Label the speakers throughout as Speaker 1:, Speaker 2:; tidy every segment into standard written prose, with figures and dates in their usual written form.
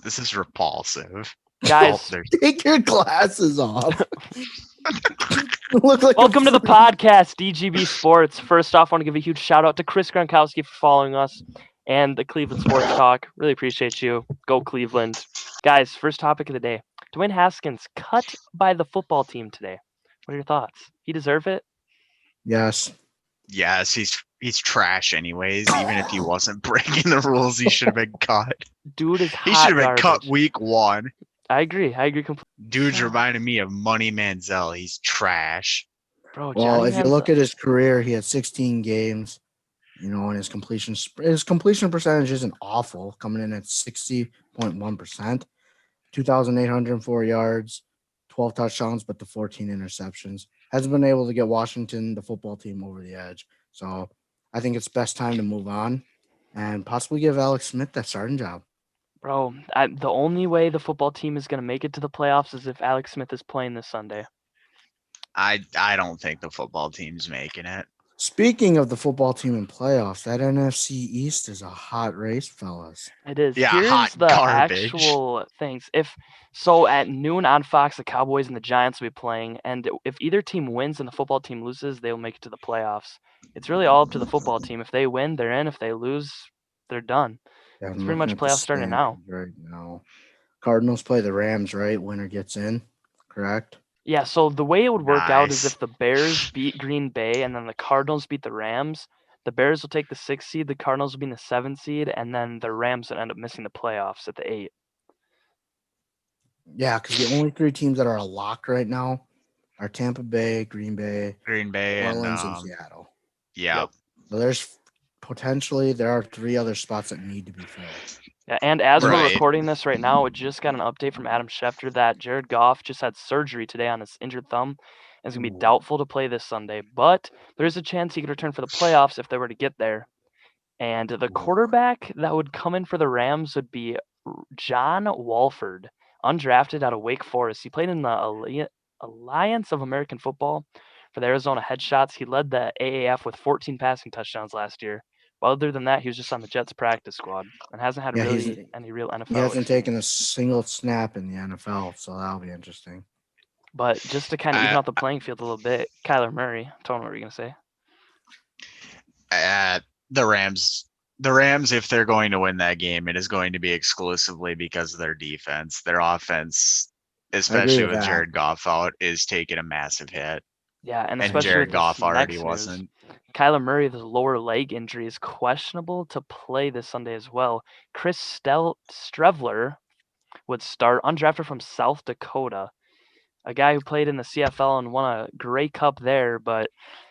Speaker 1: This is repulsive. Oh,
Speaker 2: Guys,
Speaker 1: there's
Speaker 3: Take your glasses off. Look like
Speaker 2: welcome to the
Speaker 3: freak.
Speaker 2: podcast, DGB Sports. First off, I want to give a huge shout out to Chris Gronkowski for following us and the Cleveland Sports Talk. Really appreciate you. Go Cleveland. Guys, first topic of the day. Dwayne Haskins cut by the football team today. What are your thoughts? He deserve it?
Speaker 3: Yes.
Speaker 1: yes, he's trash anyways. Even if he wasn't breaking the rules, he should have been cut.
Speaker 2: Dude is
Speaker 1: He should
Speaker 2: hot
Speaker 1: have been cut
Speaker 2: garbage.
Speaker 1: week 1.
Speaker 2: I agree completely.
Speaker 1: Dude's reminding me of Money Manziel. He's trash.
Speaker 2: Bro,
Speaker 3: Well,
Speaker 2: Johnny
Speaker 3: if you
Speaker 2: Manziel.
Speaker 3: look at his career, he had 16 games. And his completion percentage isn't awful, coming in at 60.1%, 2,804 yards, 12 touchdowns, but the 14 interceptions. Hasn't been able to get Washington, the football team, over the edge. So I think it's best time to move on and possibly give Alex Smith that starting job.
Speaker 2: Bro, the only way the football team is going to make it to the playoffs is if Alex Smith is playing this Sunday.
Speaker 1: I don't think the football team's making it.
Speaker 3: Speaking of the football team in playoffs, that NFC East is a hot race, fellas.
Speaker 2: It is.
Speaker 1: Yeah,
Speaker 2: Here's
Speaker 1: hot
Speaker 2: the
Speaker 1: garbage.
Speaker 2: actual things. If so, at noon on Fox, the Cowboys and the Giants will be playing, and if either team wins and the football team loses, they will make it to the playoffs. It's really all up to the football team. If they win, they're in. If they lose, they're done.
Speaker 3: Yeah,
Speaker 2: It's
Speaker 3: I'm
Speaker 2: pretty
Speaker 3: looking
Speaker 2: much
Speaker 3: at the
Speaker 2: playoffs starting now.
Speaker 3: standings right now. Cardinals play the Rams, right? Winner gets in, correct?
Speaker 2: Yeah, so the way it would work out is
Speaker 1: Nice.
Speaker 2: if the Bears beat Green Bay and then the Cardinals beat the Rams, the Bears will take the 6th seed, the Cardinals will be in the 7th seed, and then the Rams would end up missing the playoffs at the 8.
Speaker 3: Yeah, because the only three teams that are a lock right now are Tampa Bay, Green Bay,
Speaker 1: Green Bay
Speaker 3: New
Speaker 1: and
Speaker 3: Orleans, and Seattle.
Speaker 1: yeah.
Speaker 2: Yep.
Speaker 3: So there are 3 other spots that need to be filled.
Speaker 2: Yeah, and as we're
Speaker 1: Right.
Speaker 2: recording this right now, we just got an update from Adam Schefter that Jared Goff just had surgery today on his injured thumb and is going to be
Speaker 3: Ooh.
Speaker 2: doubtful to play this Sunday. But there's a chance he could return for the playoffs if they were to get there. And the quarterback that would come in for the Rams would be John Walford, undrafted out of Wake Forest. He played in the Alliance of American Football for the Arizona Headshots. He led the AAF with 14 passing touchdowns last year. Well, other than that, he was just on the Jets practice squad and hasn't had
Speaker 3: Yeah,
Speaker 2: any real NFL
Speaker 3: he hasn't
Speaker 2: experience.
Speaker 3: taken a single snap in the NFL, so that'll be interesting.
Speaker 2: But just to kind of even out the playing field a little bit, Kyler Murray, Tony, what were you going to say?
Speaker 1: The Rams, if they're going to win that game, it is going to be exclusively because of their defense. Their offense, especially with Jared Goff out, is taking a massive hit.
Speaker 2: Yeah, and
Speaker 1: And
Speaker 2: especially
Speaker 1: Jared
Speaker 2: with
Speaker 1: Goff
Speaker 2: this
Speaker 1: already
Speaker 2: next news,
Speaker 1: wasn't.
Speaker 2: Kyler Murray, the lower leg injury, is questionable to play this Sunday as well. Chris Strevler would start, undrafted from South Dakota, a guy who played in the CFL and won a Grey Cup there, but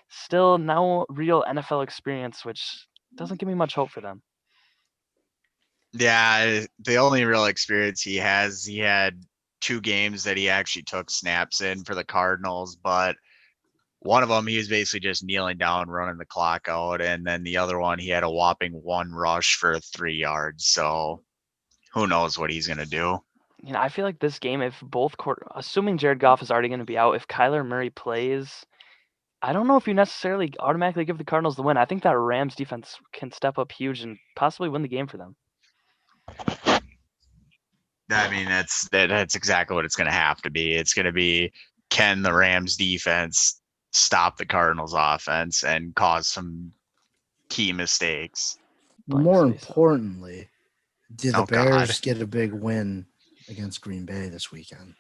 Speaker 2: still no real NFL experience, which doesn't give me much hope for them.
Speaker 1: Yeah, the only real experience he had 2 games that he actually took snaps in for the Cardinals, but one of them he was basically just kneeling down, running the clock out, and then the other one he had a whopping 1 rush for 3 yards. So who knows what he's going to do.
Speaker 2: You know, I feel like this game, if assuming Jared Goff is already going to be out, if Kyler Murray plays, I don't know if you necessarily automatically give the Cardinals the win. I think that Rams defense can step up huge and possibly win the game for them.
Speaker 1: I mean, that's exactly what it's going to have to be. It's going to be, can the Rams defense stop the Cardinals offense and cause some key mistakes?
Speaker 3: More importantly, did the Bears get a big win against Green Bay this weekend?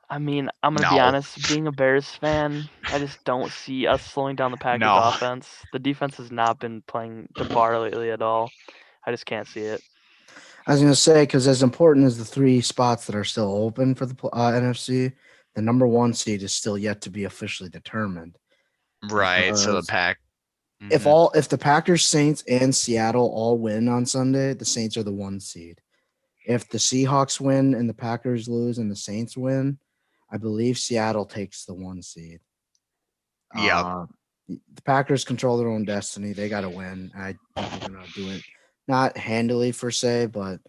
Speaker 2: I mean, I'm going to be honest, being a Bears fan, I just don't see us slowing down the Packers offense. The defense has not been playing to par lately at all. I just can't see it.
Speaker 3: I was going to say, because as important as the 3 spots that are still open for the NFC, the number 1 seed is still yet to be officially determined.
Speaker 1: Right. So the Pack.
Speaker 3: Mm-hmm. If the Packers, Saints, and Seattle all win on Sunday, the Saints are the 1 seed. If the Seahawks win and the Packers lose and the Saints win, I believe Seattle takes the 1 seed.
Speaker 1: Yeah.
Speaker 3: The Packers control their own destiny. They got to win. I think they're going to do it. Not handily per se, but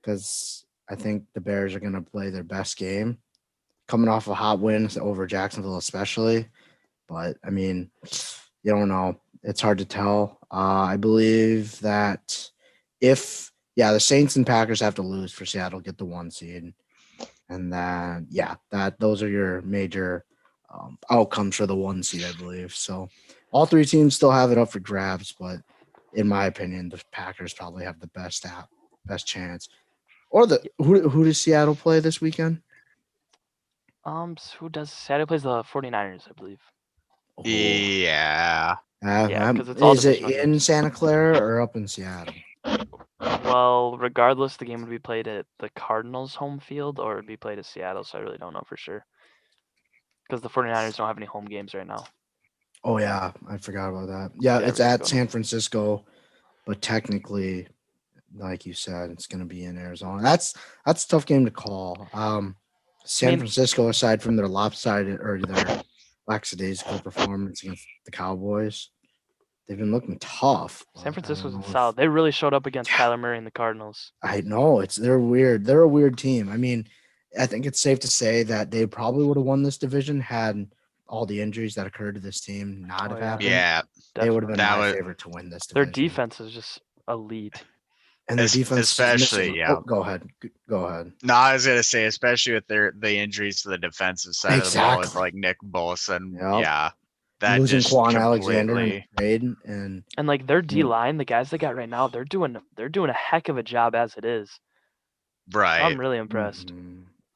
Speaker 3: because I think the Bears are going to play their best game, coming off a hot win over Jacksonville especially. But, I mean, you don't know. It's hard to tell. I believe that if Yeah, the Saints and Packers have to lose for Seattle to get the 1 seed. And then, those are your major outcomes for the 1 seed, I believe. So all three teams still have it up for grabs, but in my opinion, the Packers probably have the best chance. Or who does Seattle play this weekend?
Speaker 2: So who does Saturday plays the 49ers, I believe.
Speaker 3: Oh,
Speaker 1: Yeah.
Speaker 2: Yeah, because it's all
Speaker 3: is it
Speaker 2: divisional
Speaker 3: in
Speaker 2: games.
Speaker 3: Santa Clara or up in Seattle?
Speaker 2: Well, regardless, the game would be played at the Cardinals' home field or it'd be played at Seattle, so I really don't know for sure. Because the 49ers don't have any home games right now.
Speaker 3: Oh, yeah. I forgot about that. Yeah, it's
Speaker 2: everything's
Speaker 3: at
Speaker 2: going-
Speaker 3: San Francisco, but technically, like you said, it's going to be in Arizona. That's a tough game to call. San Francisco, aside from their lopsided or their lackadaisical performance against the Cowboys, they've been looking tough.
Speaker 2: San
Speaker 3: but I
Speaker 2: Francisco's
Speaker 3: don't
Speaker 2: been
Speaker 3: know
Speaker 2: solid. They really showed up against Kyler Murray and the Cardinals.
Speaker 3: I know they're weird. They're a weird team. I mean, I think it's safe to say that they probably would have won this division had all the injuries that occurred to this team not have happened.
Speaker 1: Yeah.
Speaker 3: They would have been
Speaker 1: That
Speaker 3: my
Speaker 1: was-
Speaker 3: favorite to win this
Speaker 2: Their
Speaker 3: division.
Speaker 2: defense is just elite.
Speaker 3: And their defense
Speaker 1: especially,
Speaker 3: is missing.
Speaker 1: yeah.
Speaker 3: Oh, go ahead. Go ahead.
Speaker 1: No, I was gonna say, especially with the injuries to the defensive side of the ball with
Speaker 3: Exactly.
Speaker 1: like Nick Bosa and
Speaker 3: Yep.
Speaker 1: yeah, that
Speaker 3: Losing
Speaker 1: just
Speaker 3: Quan Alexander in
Speaker 1: completely.
Speaker 3: the trade and
Speaker 2: like their D line, the guys they got right now, they're doing a heck of a job as it is.
Speaker 1: Right.
Speaker 2: I'm really impressed.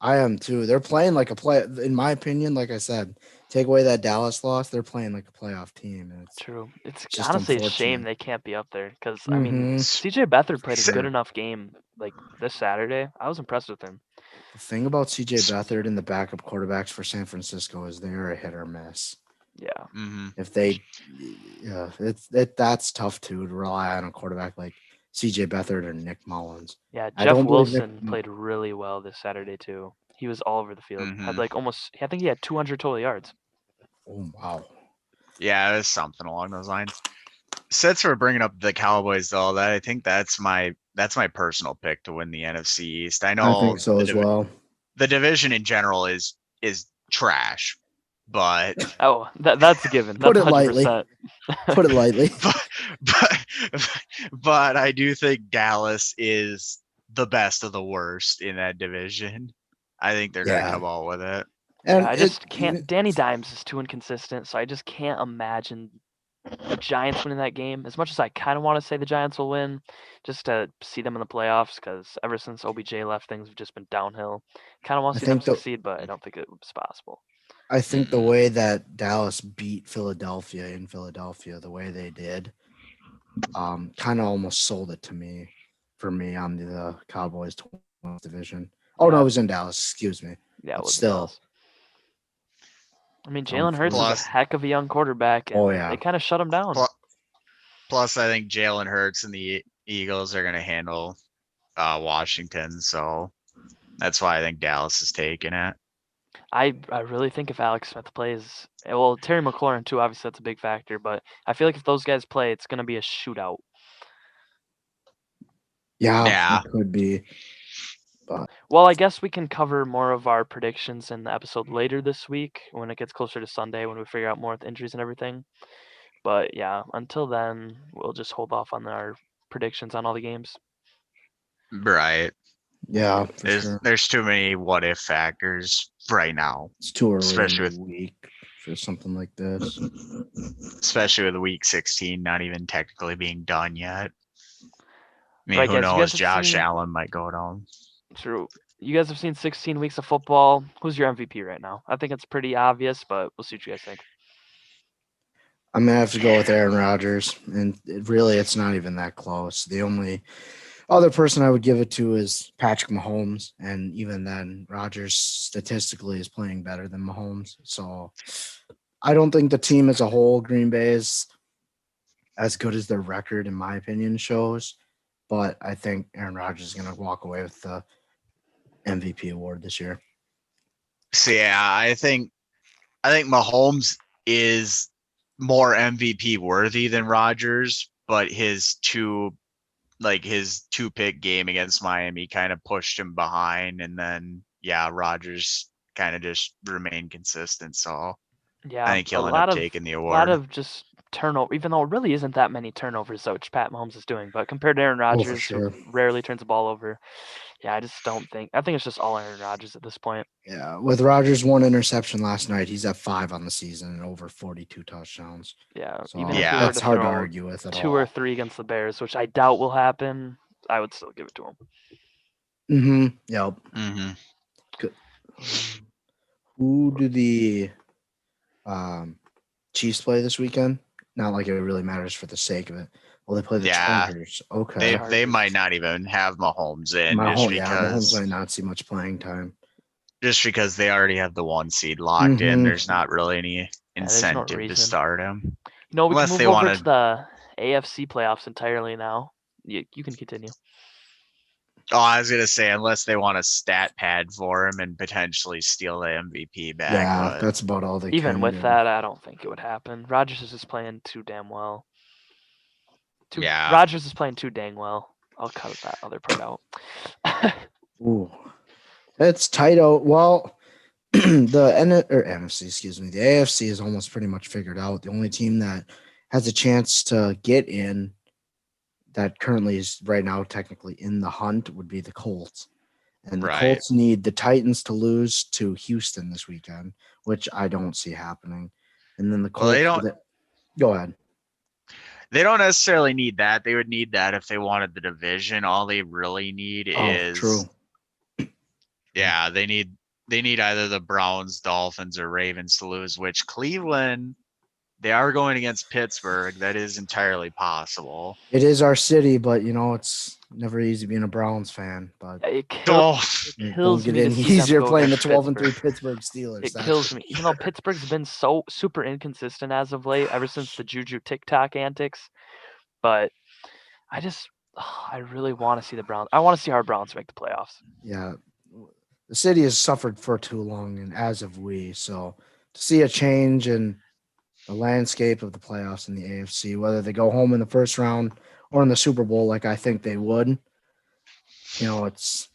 Speaker 3: I am too. They're playing like a play. In my opinion, like I said, take away that Dallas loss, they're playing like a playoff team. And it's
Speaker 2: True. It's
Speaker 3: just
Speaker 2: honestly a shame
Speaker 3: unfortunate.
Speaker 2: they can't be up there because I mean,
Speaker 3: Mhm.
Speaker 2: CJ Beathard played a
Speaker 1: So-
Speaker 2: good enough game like this Saturday. I was impressed with him.
Speaker 3: The thing about CJ Beathard and the backup quarterbacks for San Francisco is they're a hit or miss.
Speaker 2: Yeah.
Speaker 1: Mm-hmm.
Speaker 3: If they, that's tough too to rely on a quarterback like CJ Beathard or Nick Mullins.
Speaker 2: Yeah,
Speaker 3: I
Speaker 2: Jeff
Speaker 3: don't believe Nick-
Speaker 2: Wilson played really well this Saturday too. He was all over the field.
Speaker 1: Mhm.
Speaker 2: Had like almost, I think he had 200 total yards.
Speaker 3: Oh wow!
Speaker 1: Yeah, it was something along those lines. Since we're bringing up the Cowboys, though, that I think that's my personal pick to win the NFC East. I know
Speaker 3: I think so as well.
Speaker 1: the division in general is trash, but
Speaker 2: Oh, that's a given.
Speaker 3: Put
Speaker 2: That's
Speaker 3: it lightly.
Speaker 2: 100%.
Speaker 3: Put it lightly.
Speaker 1: but I do think Dallas is the best of the worst in that division. I think they're gonna come out with it.
Speaker 3: And
Speaker 2: I just can't. Danny Dimes is too inconsistent, so I just can't imagine the Giants winning that game. As much as I kind of want to say the Giants will win, just to see them in the playoffs, because ever since OBJ left, things have just been downhill. Kind of want to see them succeed, but I don't think it's possible.
Speaker 3: I think the way that Dallas beat Philadelphia in Philadelphia, the way they did, kind of almost sold it to me. For me, on the Cowboys division. Oh no, it was in Dallas. Excuse me.
Speaker 2: Yeah, it was
Speaker 3: still.
Speaker 2: Dallas. I mean, Jalen Hurts is
Speaker 1: Plus-
Speaker 2: a heck of a young quarterback, and they kind of shut him down.
Speaker 1: Plus, I think Jalen Hurts and the Eagles are going to handle Washington, so that's why I think Dallas is taking it.
Speaker 2: I really think if Alex Smith plays, well, Terry McLaurin too, obviously that's a big factor, but I feel like if those guys play, it's going to be a shootout.
Speaker 3: Yeah, it could be. But
Speaker 2: well, I guess we can cover more of our predictions in the episode later this week when it gets closer to Sunday, when we figure out more with injuries and everything. But yeah, until then, we'll just hold off on our predictions on all the games.
Speaker 1: Right.
Speaker 3: Yeah,
Speaker 1: there's too many what if factors right now.
Speaker 3: It's too early
Speaker 1: especially
Speaker 3: in the week for something like this.
Speaker 1: Especially with week 16 not even technically being done yet. I mean,
Speaker 2: Right,
Speaker 1: who
Speaker 2: guys, you
Speaker 1: knows?
Speaker 2: guys have
Speaker 1: Josh
Speaker 2: seen-
Speaker 1: Allen might go down.
Speaker 2: True. You guys have seen 16 weeks of football. Who's your MVP right now? I think it's pretty obvious, but we'll see what you guys think.
Speaker 3: I'm gonna have to go with Aaron Rodgers, and it's not even that close. The only other person I would give it to is Patrick Mahomes, and even then, Rodgers statistically is playing better than Mahomes. So I don't think the team as a whole, Green Bay, is as good as their record, in my opinion, shows. But I think Aaron Rodgers is going to walk away with the MVP award this year.
Speaker 1: So yeah, I think Mahomes is more MVP worthy than Rodgers, but his two pick game against Miami kind of pushed him behind, and then Rodgers kind of just remained consistent. So
Speaker 2: Yeah,
Speaker 1: I think he'll end up taking the award.
Speaker 2: A lot of just turnover, even though it really isn't that many turnovers which Pat Mahomes is doing, but compared to Aaron Rodgers,
Speaker 3: sure.
Speaker 2: who rarely turns the ball over, yeah, I just don't think. I think it's just all Aaron Rodgers at this point.
Speaker 3: Yeah, with Rodgers' 1 interception last night, he's at 5 on the season and over 42 touchdowns.
Speaker 2: Yeah,
Speaker 3: So
Speaker 2: even if
Speaker 1: Yeah.
Speaker 2: we were
Speaker 3: that's
Speaker 2: to
Speaker 3: hard to
Speaker 2: throw
Speaker 3: argue with at
Speaker 2: 2
Speaker 3: all.
Speaker 2: or 3 against the Bears, which I doubt will happen, I would still give it to him.
Speaker 3: Yep.
Speaker 1: Mm-hmm.
Speaker 3: Good. Who do the Chiefs play this weekend? Not like it really matters for the sake of it. Well, they play the
Speaker 1: Yeah.
Speaker 3: Chargers. Okay.
Speaker 1: They might not even have Mahomes in
Speaker 3: Mahomes might not see much playing time.
Speaker 1: just because they already have the 1 seed locked in. There's not really any
Speaker 2: there's no
Speaker 1: incentive to
Speaker 2: reason.
Speaker 1: start him.
Speaker 2: We can
Speaker 1: Unless
Speaker 2: move
Speaker 1: they
Speaker 2: over
Speaker 1: wanna-
Speaker 2: to the AFC playoffs entirely now. You can continue.
Speaker 1: Oh, I was gonna say unless they want a stat pad for him and potentially steal the MVP back.
Speaker 3: Yeah,
Speaker 1: but
Speaker 3: that's about all they
Speaker 2: Even
Speaker 3: can
Speaker 2: with
Speaker 3: do.
Speaker 2: that, I don't think it would happen. Rodgers is just playing too damn well.
Speaker 1: Yeah.
Speaker 2: Rodgers is playing too dang well. I'll cut that other part out.
Speaker 3: Ooh, it's tight out. Well, the NFC, excuse me, the AFC is almost pretty much figured out. The only team that has a chance to get in that currently is right now technically in the hunt would be the Colts. And the
Speaker 1: Right.
Speaker 3: Colts need the Titans to lose to Houston this weekend, which I don't see happening. And then the Colts.
Speaker 1: Well, they don't.
Speaker 3: Go ahead.
Speaker 1: They don't necessarily need that. They would need that if they wanted the division. All they really need is
Speaker 3: true.
Speaker 1: Yeah, they need either the Browns, Dolphins, or Ravens to lose, which Cleveland, they are going against Pittsburgh. That is entirely possible.
Speaker 3: It is our city, but it's never easy being a Browns fan. But
Speaker 2: it
Speaker 1: Oh,
Speaker 2: kills
Speaker 3: get
Speaker 2: me to
Speaker 3: any
Speaker 2: see them
Speaker 3: easier
Speaker 2: go
Speaker 3: playing the
Speaker 2: against
Speaker 3: 12-3 Pittsburgh Steelers.
Speaker 2: It
Speaker 3: that's
Speaker 2: kills
Speaker 3: for
Speaker 2: me,
Speaker 3: sure.
Speaker 2: even though Pittsburgh's been so super inconsistent as of late, ever since the Juju TikTok antics. But I really want to see the Browns. I want to see our Browns make the playoffs.
Speaker 3: Yeah, the city has suffered for too long, and as of we, so to see a change in the landscape of the playoffs in the AFC, whether they go home in the first round or in the Super Bowl, like I think they would, it's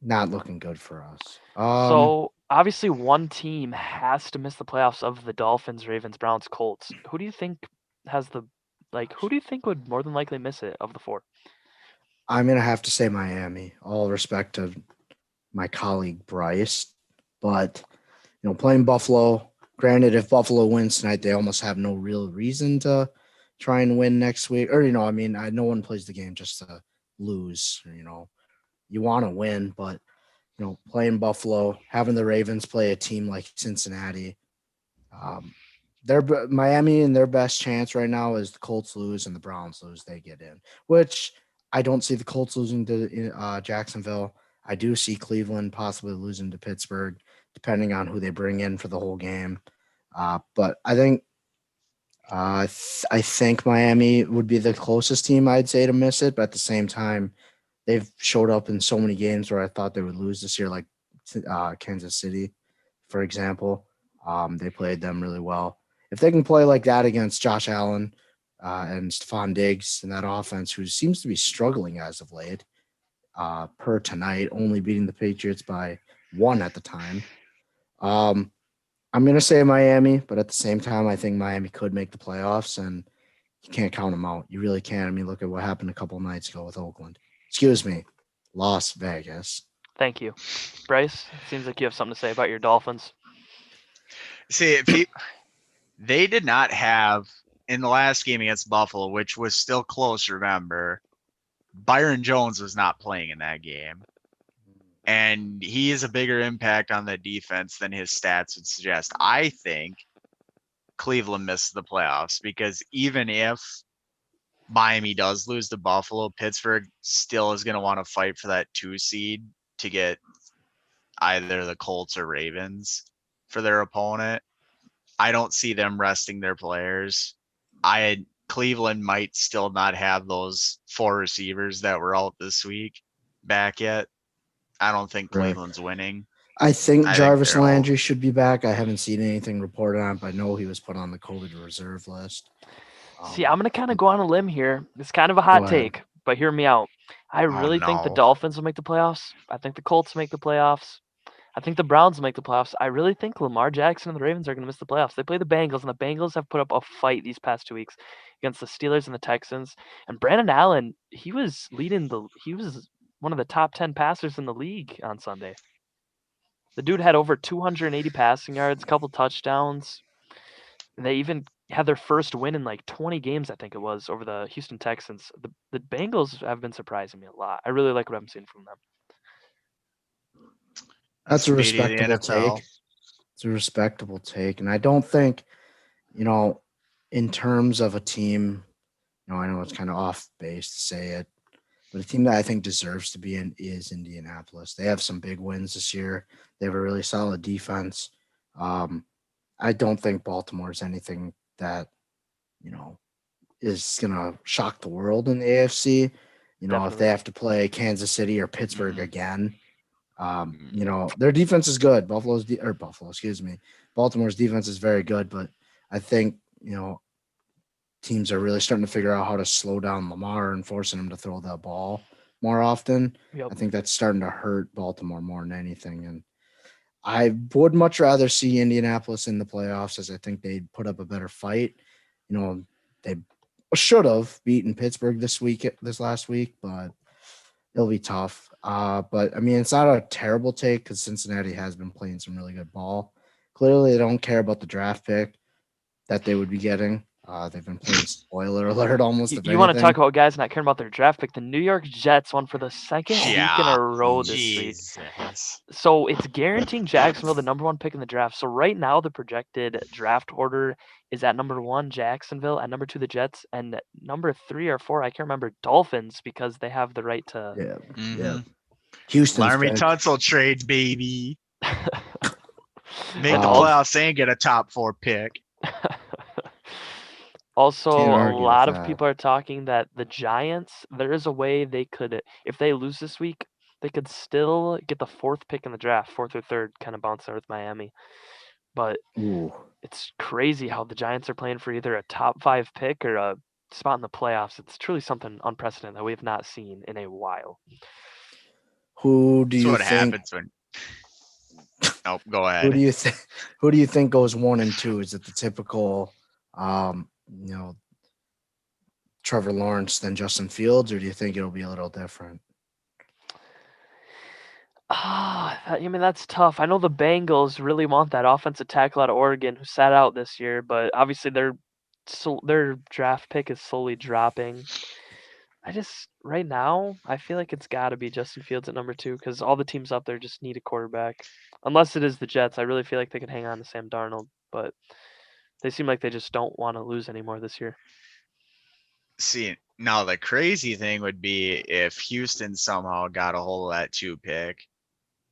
Speaker 3: not looking good for us.
Speaker 2: So obviously, one team has to miss the playoffs of the Dolphins, Ravens, Browns, Colts. Who do you think has the Who do you think would more than likely miss it of the 4?
Speaker 3: I'm gonna have to say Miami. All respect to my colleague Bryce, but playing Buffalo. Granted, if Buffalo wins tonight, they almost have no real reason to try and win next week. Or no one plays the game just to lose. You want to win, but playing Buffalo, having the Ravens play a team like Cincinnati, Miami and their best chance right now is the Colts lose and the Browns lose. They get in, which I don't see the Colts losing to Jacksonville. I do see Cleveland possibly losing to Pittsburgh, depending on who they bring in for the whole game. But I think I think Miami would be the closest team I'd say to miss it. But at the same time, they've showed up in so many games where I thought they would lose this year, like Kansas City, for example. They played them really well. If they can play like that against Josh Allen and Stephon Diggs in that offense, who seems to be struggling as of late, per tonight, only beating the Patriots by 1 at the time. I'm going to say Miami, but at the same time, I think Miami could make the playoffs, and you can't count them out. You really can't. I mean, look at what happened a couple of nights ago with Oakland. Excuse me, Las Vegas.
Speaker 2: Thank you. Bryce, it seems like you have something to say about your Dolphins.
Speaker 1: See, they did not have, in the last game against Buffalo, which was still close, remember, Byron Jones was not playing in that game. And he is a bigger impact on the defense than his stats would suggest. I think Cleveland missed the playoffs because even if Miami does lose to Buffalo, Pittsburgh still is going to want to fight for that 2 seed to get either the Colts or Ravens for their opponent. I don't see them resting their players. Cleveland might still not have those 4 receivers that were out this week back yet. I don't think Cleveland's winning.
Speaker 3: I think Jarvis
Speaker 1: they're all-
Speaker 3: Landry should be back. I haven't seen anything reported on it, but I know he was put on the COVID reserve list.
Speaker 2: See, I'm going to kind of go on a limb here. It's kind of a hot
Speaker 3: Go ahead.
Speaker 2: take, but hear me out. I really think the
Speaker 1: no.
Speaker 2: Dolphins will make the playoffs. I think the Colts make the playoffs. I think the Browns will make the playoffs. I really think Lamar Jackson and the Ravens are going to miss the playoffs. They play the Bengals, and the Bengals have put up a fight these past 2 weeks against the Steelers and the Texans. And Brandon Allen, he was one of the top 10 passers in the league on Sunday. The dude had over 280 passing yards, a couple touchdowns. They even had their first win in like 20 games, I think it was, over the Houston Texans. The Bengals have been surprising me a lot. I really like what I'm seeing from them.
Speaker 3: That's a
Speaker 1: the beauty of the
Speaker 3: respectable
Speaker 1: NFL.
Speaker 3: take. It's a respectable take. And I don't think, in terms of a team, I know it's kind of off base to say it, but a team that I think deserves to be in is Indianapolis. They have some big wins this year. They have a really solid defense. I don't think Baltimore is anything that, is going to shock the world in the AFC. If
Speaker 2: Definitely.
Speaker 3: they have to play Kansas City or Pittsburgh
Speaker 1: Mhm.
Speaker 3: again, their defense is good. Baltimore's defense is very good, but I think, teams are really starting to figure out how to slow down Lamar and forcing him to throw the ball more often.
Speaker 2: Yep.
Speaker 3: I think that's starting to hurt Baltimore more than anything. And I would much rather see Indianapolis in the playoffs, as I think they'd put up a better fight. They should have beaten Pittsburgh this last week, but it'll be tough. But I mean, it's not a terrible take because Cincinnati has been playing some really good ball. Clearly, they don't care about the draft pick that they would be getting. They've been playing spoiler alert almost.
Speaker 2: You want to talk about guys not caring about their draft pick? The New York Jets won for the second week in
Speaker 1: Yeah.
Speaker 2: a row this week.
Speaker 1: Jesus.
Speaker 2: So it's guaranteeing Jacksonville the number 1 pick in the draft. So right now the projected draft order is at number 1, Jacksonville, at number 2, the Jets, and number 3 or 4, I can't remember, Dolphins, because they have the right to.
Speaker 3: Yeah.
Speaker 1: Mhm.
Speaker 3: Houston's
Speaker 1: Laramie
Speaker 3: pick.
Speaker 1: Tunsil trade, baby. Make the
Speaker 3: Dolph-
Speaker 1: playoffs and get a top 4 pick.
Speaker 2: Also,
Speaker 3: Can't
Speaker 2: a
Speaker 3: argue with
Speaker 2: lot of
Speaker 3: that.
Speaker 2: people are talking that the Giants, there is a way they could, if they lose this week, they could still get the 4th pick in the draft, 4th or 3rd, kind of bounce there with Miami. But
Speaker 3: Ooh.
Speaker 2: it's crazy how the Giants are playing for either a top 5 pick or a spot in the playoffs. It's truly something unprecedented that we have not seen in a while.
Speaker 3: Who do
Speaker 1: That's
Speaker 3: you
Speaker 1: what
Speaker 3: think?
Speaker 1: happens when. Oh, go ahead.
Speaker 3: Who do you think goes 1 and 2? Is it the typical, Trevor Lawrence then Justin Fields, or do you think it'll be a little different?
Speaker 2: I mean, that's tough. I know the Bengals really want that offensive tackle out of Oregon who sat out this year, but obviously their draft pick is slowly dropping. Right now, I feel like it's got to be Justin Fields at number 2 because all the teams up there just need a quarterback. Unless it is the Jets, I really feel like they can hang on to Sam Darnold, but they seem like they just don't want to lose anymore this year.
Speaker 1: See, now the crazy thing would be if Houston somehow got a hold of that 2 pick.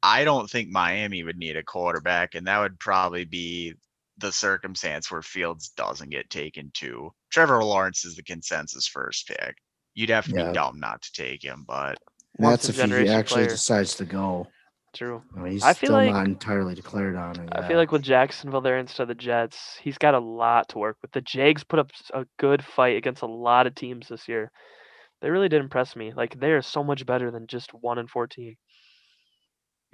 Speaker 1: I don't think Miami would need a quarterback, and that would probably be the circumstance where Fields doesn't get taken too. Trevor Lawrence is the consensus first pick. You'd have to be dumb not to take him, but
Speaker 3: That's if he
Speaker 2: Once-in-a-generation
Speaker 3: actually
Speaker 2: player.
Speaker 3: decides to go.
Speaker 2: True.
Speaker 3: He's
Speaker 2: I feel
Speaker 3: still
Speaker 2: like-
Speaker 3: not entirely declared on it.
Speaker 2: I feel like with Jacksonville there instead of the Jets, he's got a lot to work with. The Jags put up a good fight against a lot of teams this year. They really did impress me. Like, they are so much better than just 1-14.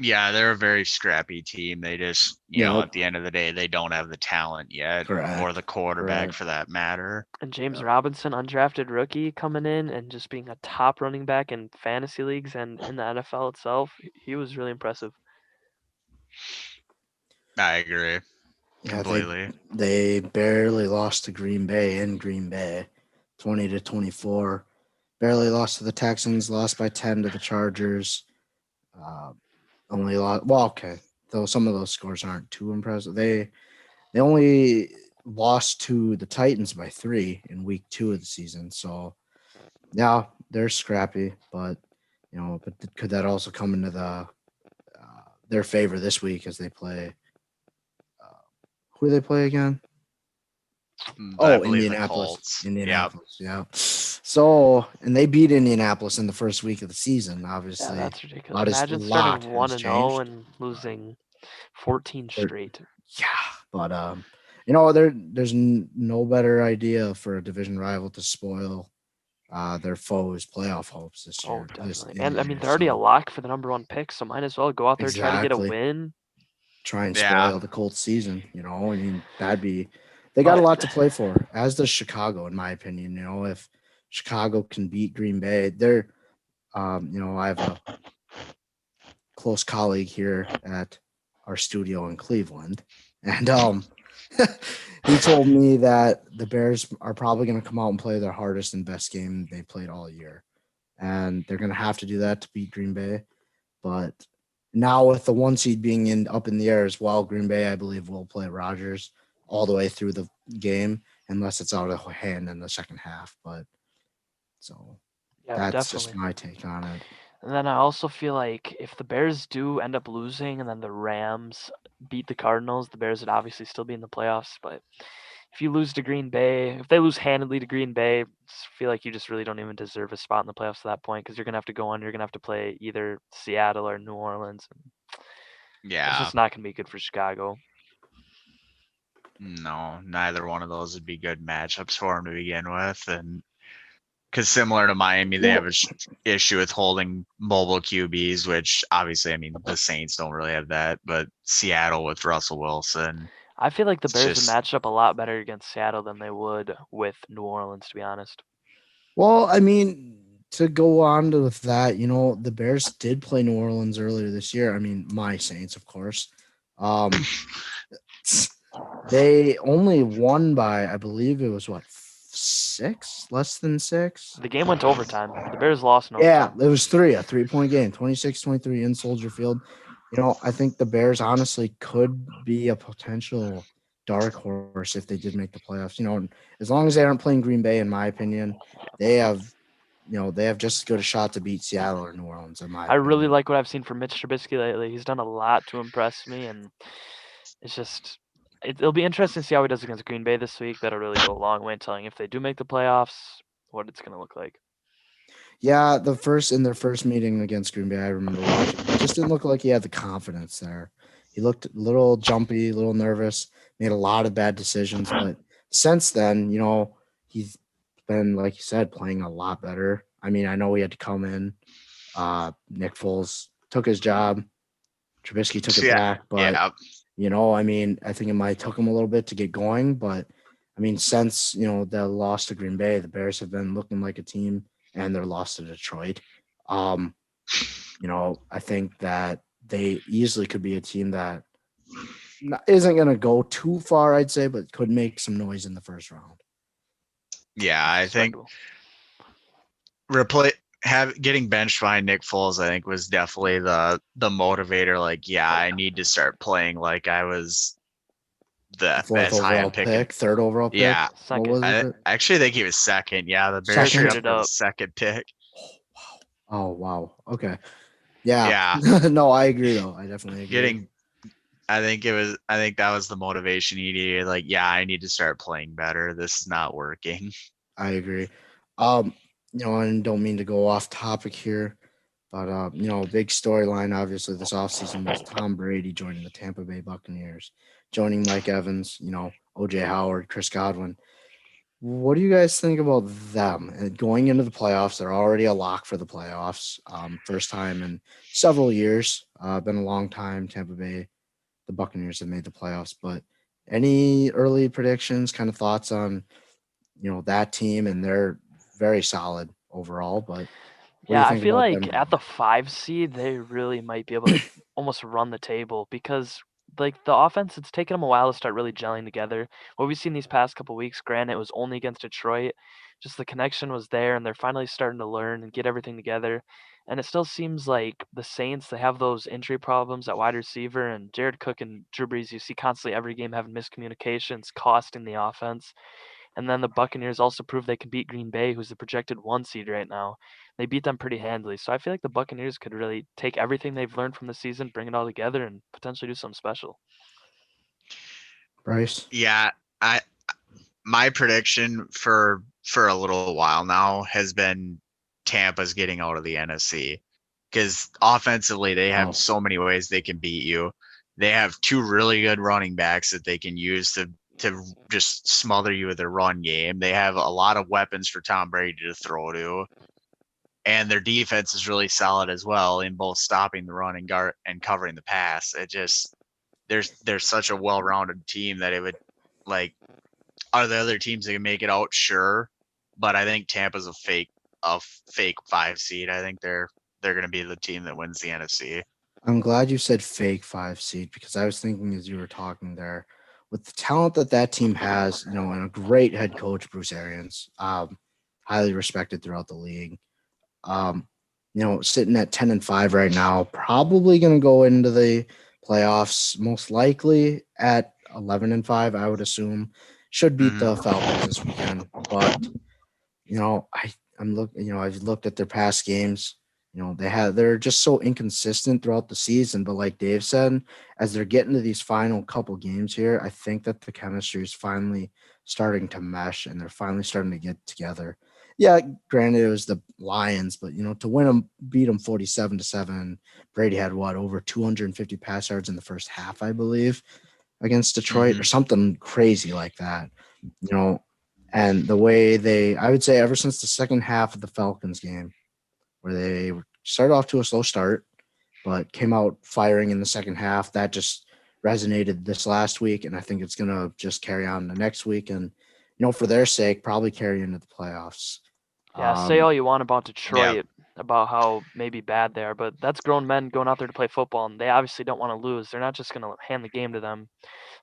Speaker 1: yeah, they're a very scrappy team. They just, at the end of the day, they don't have the talent yet, or the quarterback for that matter.
Speaker 2: And James Robinson, undrafted rookie, coming in and just being a top running back in fantasy leagues and in the NFL itself, he was really impressive.
Speaker 1: I agree.
Speaker 3: Yeah,
Speaker 1: Completely.
Speaker 3: they barely lost to Green Bay in Green Bay, 20-24. Barely lost to the Texans, lost by 10 to the Chargers. Only lost. Well, okay, though some of those scores aren't too impressive. They only lost to the Titans by 3 in week 2 of the season. So yeah, they're scrappy, but but could that also come into their favor this week as they play? Who do they play again?
Speaker 1: I believe
Speaker 3: Indianapolis.
Speaker 1: the
Speaker 3: Indianapolis, yeah. So, and they beat Indianapolis in the first week of the season, obviously.
Speaker 2: Yeah, that's ridiculous. Imagine starting 1-0 and losing 14 straight.
Speaker 3: Yeah, but there's no better idea for a division rival to spoil their foes' playoff hopes this year.
Speaker 2: Oh, definitely. And I mean, they're already a lock for the number 1 pick, so might as well go out there try to get a win.
Speaker 3: try and
Speaker 1: Yeah.
Speaker 3: spoil the Colts season. You know, I mean, they got a lot to play for, as does Chicago, in my opinion. You know, if Chicago can beat Green Bay, I have a close colleague here at our studio in Cleveland, and he told me that the Bears are probably going to come out and play their hardest and best game they played all year, and they're going to have to do that to beat Green Bay. But now with the 1 seed being up in the air as well, Green Bay, I believe, will play Rodgers all the way through the game unless it's out of hand in the second half. But so
Speaker 2: Yeah,
Speaker 3: that's
Speaker 2: definitely.
Speaker 3: just my take on it.
Speaker 2: And then I also feel like if the Bears do end up losing and then the Rams beat the Cardinals, the Bears would obviously still be in the playoffs. But if you lose to Green Bay, if they lose handedly to Green Bay, I feel like you just really don't even deserve a spot in the playoffs at that point because you're going to have to go on. You're going to have to play either Seattle or New Orleans. It's
Speaker 1: Yeah.
Speaker 2: just not going to be good for Chicago.
Speaker 1: No, neither one of those would be good matchups for him to begin with. And because similar to Miami, they have an issue with holding mobile QBs, which obviously, I mean, the Saints don't really have that, but Seattle with Russell Wilson.
Speaker 2: I feel like the
Speaker 1: It's
Speaker 2: Bears would
Speaker 1: just-
Speaker 2: match up a lot better against Seattle than they would with New Orleans, to be honest.
Speaker 3: Well, I mean, to go on to with that, you know, the Bears did play New Orleans earlier this year. I mean, my Saints, of course. They only won by, I believe it was what, 6, less than 6.
Speaker 2: The game went to overtime. The Bears lost in
Speaker 3: Yeah,
Speaker 2: overtime.
Speaker 3: it was a 3-point game, 26-23 in Soldier Field. You know, I think the Bears honestly could be a potential dark horse if they did make the playoffs. You know, and as long as they aren't playing Green Bay, in my opinion, they have just as good a shot to beat Seattle or New Orleans, in my
Speaker 2: I really
Speaker 3: opinion.
Speaker 2: like what I've seen from Mitch Trubisky lately. He's done a lot to impress me, and it's just it'll be interesting to see how he does against Green Bay this week. That'll really go a long way in telling if they do make the playoffs, what it's going to look like.
Speaker 3: Yeah, in their first meeting against Green Bay, I remember watching. It just didn't look like he had the confidence there. He looked a little jumpy, a little nervous, made a lot of bad decisions. But since then, you know, he's been, like you said, playing a lot better. I mean, I know he had to come in. Nick Foles took his job. Trubisky took it back, but you know, I mean, I think it might took him a little bit to get going. But I mean, since the loss to Green Bay, the Bears have been looking like a team, and their loss to Detroit. I think that they easily could be a team that isn't going to go too far, I'd say, but could make some noise in the first round.
Speaker 1: Yeah, I think getting benched by Nick Foles, I think, was definitely the motivator. Like, I need to start playing like I was the
Speaker 3: fourth overall pick, third overall pick.
Speaker 1: Yeah,
Speaker 3: what was it?
Speaker 1: Actually, I think he was second. Yeah, the Bears traded up for the second pick.
Speaker 3: Oh wow. Okay. Yeah. No, I agree though. I definitely agree.
Speaker 1: I think that was the motivation he needed. Like, I need to start playing better. This is not working.
Speaker 3: I agree. And don't mean to go off topic here, but a big storyline obviously this offseason was Tom Brady joining the Tampa Bay Buccaneers, joining Mike Evans, OJ Howard, Chris Godwin. What do you guys think about them and going into the playoffs? They're already a lock for the playoffs. First time in several years. Been a long time. Tampa Bay, the Buccaneers have made the playoffs. But any early predictions, kind of thoughts on, that team? And they're very solid overall. But
Speaker 2: yeah, I feel like at the 5 seed, they really might be able to almost run the table because like the offense, it's taken them a while to start really gelling together. What we've seen these past couple weeks, granted, it was only against Detroit, just the connection was there, and they're finally starting to learn and get everything together. And it still seems like the Saints, they have those injury problems at wide receiver, and Jared Cook and Drew Brees, you see constantly every game having miscommunications, costing the offense. And then the Buccaneers also proved they can beat Green Bay, who's the projected 1 seed right now. They beat them pretty handily. So I feel like the Buccaneers could really take everything they've learned from the season, bring it all together, and potentially do something special.
Speaker 3: Bryce?
Speaker 1: Yeah, my prediction for a little while now has been Tampa's getting out of the NFC because offensively they have so many ways they can beat you. They have 2 really good running backs that they can use to just smother you with their run game. They have a lot of weapons for Tom Brady to throw to. And their defense is really solid as well in both stopping the run and covering the pass. they're such a well-rounded team that it would like are the other teams that can make it out? Sure, but I think Tampa's a fake 5 seed. I think they're going to be the team that wins the NFC.
Speaker 3: I'm glad you said fake 5 seed because I was thinking as you were talking there, with the talent that team has, and a great head coach, Bruce Arians, highly respected throughout the league. Sitting at 10-5 right now, probably going to go into the playoffs, most likely at 11-5. I would assume should beat the Falcons this weekend, but I've looked at their past games. They're just so inconsistent throughout the season. But like Dave said, as they're getting to these final couple games here, I think that the chemistry is finally starting to mesh and they're finally starting to get together. Yeah, granted it was the Lions, but to beat them 47-7. Brady had over 250 pass yards in the first half, I believe, against Detroit or something crazy like that. And the way I would say ever since the second half of the Falcons game, where they started off to a slow start, but came out firing in the second half, that just resonated this last week. And I think it's going to just carry on the next week. And, for their sake, probably carry into the playoffs.
Speaker 2: Yeah, say all you want about Detroit, about how maybe bad they are, but that's grown men going out there to play football, and they obviously don't want to lose. They're not just going to hand the game to them.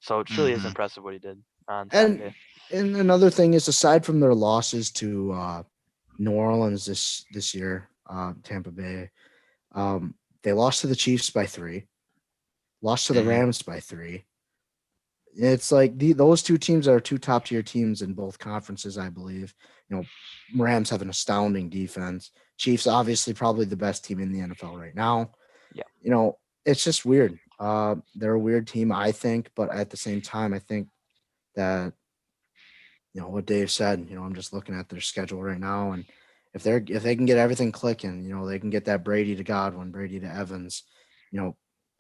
Speaker 2: So it truly is impressive what he did on Saturday.
Speaker 3: And another thing is, aside from their losses to New Orleans this year, Tampa Bay, they lost to the Chiefs by 3, lost to the Rams by 3. It's like those two teams are 2 top-tier teams in both conferences, I believe. Rams have an astounding defense. Chiefs, obviously, probably the best team in the NFL right now.
Speaker 2: Yeah.
Speaker 3: It's just weird. They're a weird team, I think, but at the same time, I think that what Dave said. I'm just looking at their schedule right now, and if they can get everything clicking, they can get that Brady to Godwin, Brady to Evans,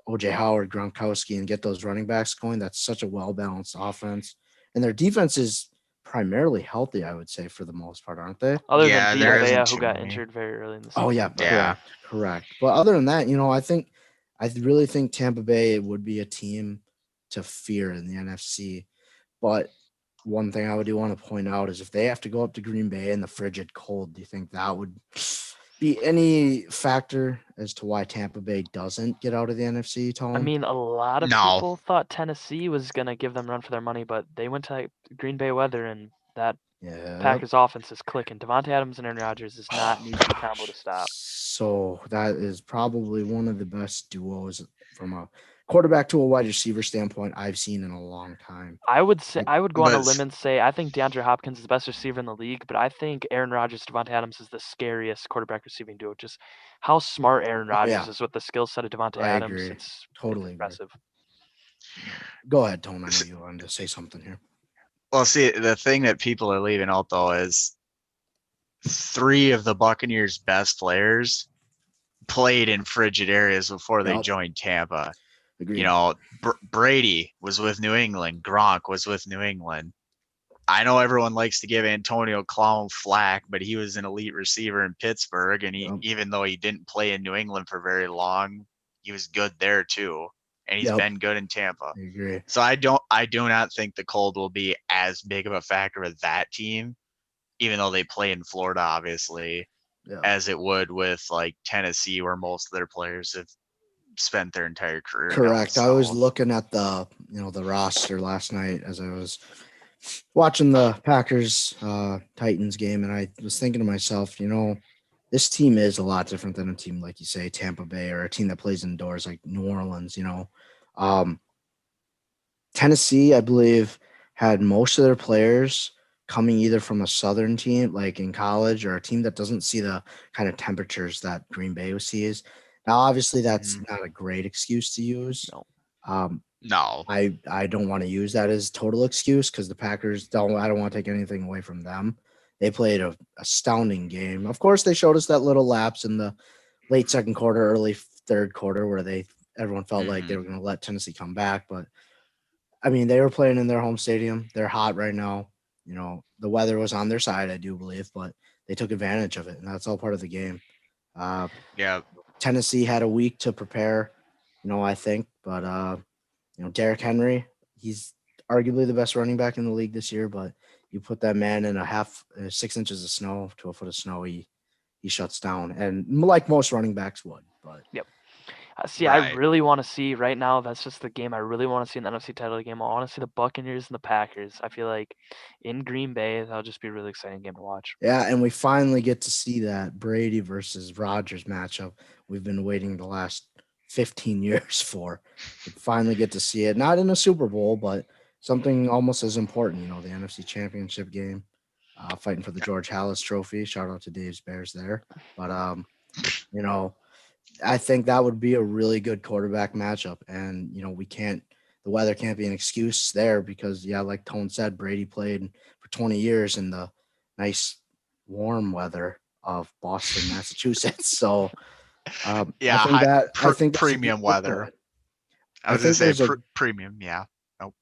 Speaker 3: OJ Howard, Gronkowski, and get those running backs going. That's such a well-balanced offense, and their defense is primarily healthy, I would say, for the most part, aren't they?
Speaker 2: Other than Vita Vea, who got injured very early in the season.
Speaker 3: Oh yeah, correct. But other than that, I really think Tampa Bay would be a team to fear in the NFC. But one thing I do want to point out is if they have to go up to Green Bay in the frigid cold, do you think that would be any factor as to why Tampa Bay doesn't get out of the NFC, Tom?
Speaker 2: I mean, a lot of people thought Tennessee was going to give them run for their money, but they went to Green Bay weather, and that Packers offense is clicking. Devontae Adams and Aaron Rodgers is not an easy combo to stop.
Speaker 3: So that is probably one of the best duos from a quarterback to a wide receiver standpoint I've seen in a long time.
Speaker 2: I would go on a limb and say I think DeAndre Hopkins is the best receiver in the league, but I think Aaron Rodgers, Devontae Adams is the scariest quarterback receiving duo. Just how smart Aaron Rodgers is with the skill set of Devontae Adams.
Speaker 3: Agree.
Speaker 2: It's
Speaker 3: totally
Speaker 2: impressive.
Speaker 3: Go ahead, Tone. I know you wanted to say something here.
Speaker 1: Well, see, the thing that people are leaving out though is 3 of the Buccaneers' best players played in frigid areas before they joined Tampa.
Speaker 3: Agreed.
Speaker 1: Brady was with New England. Gronk was with New England. I know everyone likes to give Antonio Clown flack, but he was an elite receiver in Pittsburgh, and even though he didn't play in New England for very long, he was good there too, and he's been good in Tampa.
Speaker 3: I agree.
Speaker 1: So I do not think the cold will be as big of a factor with that team, even though they play in Florida, obviously, as it would with like Tennessee, where most of their players have spent their entire career.
Speaker 3: Correct. I was looking at the roster last night as I was watching the Packers Titans game, and I was thinking to myself, this team is a lot different than a team like you say Tampa Bay, or a team that plays indoors like New Orleans. Tennessee, I believe, had most of their players coming either from a Southern team, like in college, or a team that doesn't see the kind of temperatures that Green Bay sees. Now, obviously, that's not a great excuse to use.
Speaker 1: No.
Speaker 3: I don't want to use that as total excuse because the Packers I don't want to take anything away from them. They played an astounding game. Of course, they showed us that little lapse in the late second quarter, early third quarter where everyone felt like they were going to let Tennessee come back. But, I mean, they were playing in their home stadium. They're hot right now. The weather was on their side, I do believe, but they took advantage of it, and that's all part of the game. Tennessee had a week to prepare, I think, but Derrick Henry, he's arguably the best running back in the league this year, but you put that man in 6 inches of snow to a foot of snow, he shuts down, and like most running backs would. But
Speaker 2: See, I really want to see right now. That's just the game I really want to see in the NFC title game. I want to see the Buccaneers and the Packers. I feel like in Green Bay, that'll just be a really exciting game to watch.
Speaker 3: yeah, and we finally get to see that Brady versus Rodgers matchup we've been waiting the last 15 years for. We finally get to see it, not in a Super Bowl, but something almost as important, the NFC Championship game, fighting for the George Halas Trophy. Shout out to Dave's Bears there. But, I think that would be a really good quarterback matchup. And, the weather can't be an excuse there because, like Tone said, Brady played for 20 years in the nice warm weather of Boston, Massachusetts. So, I think that's
Speaker 1: premium weather. I was going to say premium. Yeah. Oh,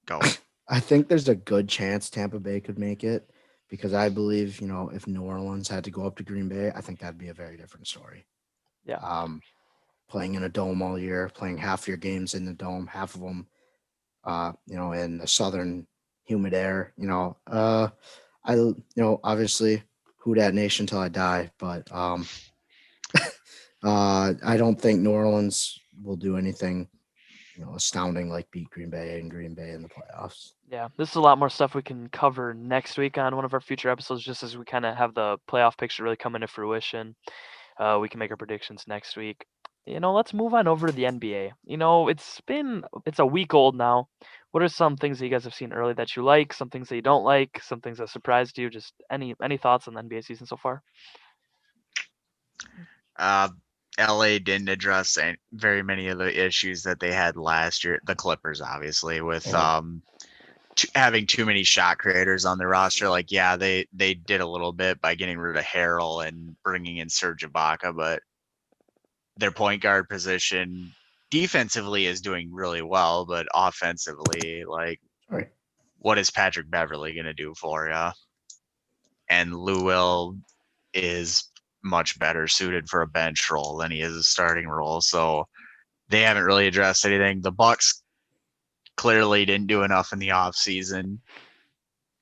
Speaker 1: go.
Speaker 3: I think there's a good chance Tampa Bay could make it because I believe, if New Orleans had to go up to Green Bay, I think that'd be a very different story.
Speaker 2: Yeah.
Speaker 3: Playing in a dome all year, playing half your games in the dome, half of them, in the southern humid air. Obviously, who dat nation till I die, but I don't think New Orleans will do anything, astounding like beat Green Bay in the playoffs.
Speaker 2: Yeah, this is a lot more stuff we can cover next week on one of our future episodes, just as we kind of have the playoff picture really come into fruition. We can make our predictions next week. Let's move on over to the NBA. It's a week old now. What are some things that you guys have seen early that you like? Some things that you don't like? Some things that surprised you? Just any thoughts on the NBA season so far?
Speaker 1: LA didn't address very many of the issues that they had last year. The Clippers, obviously, with having too many shot creators on their roster. They did a little bit by getting rid of Harrell and bringing in Serge Ibaka, but their point guard position defensively is doing really well, but offensively, what is Patrick Beverley going to do for you? And Lou Will is much better suited for a bench role than he is a starting role. So they haven't really addressed anything. The Bucks clearly didn't do enough in the off season.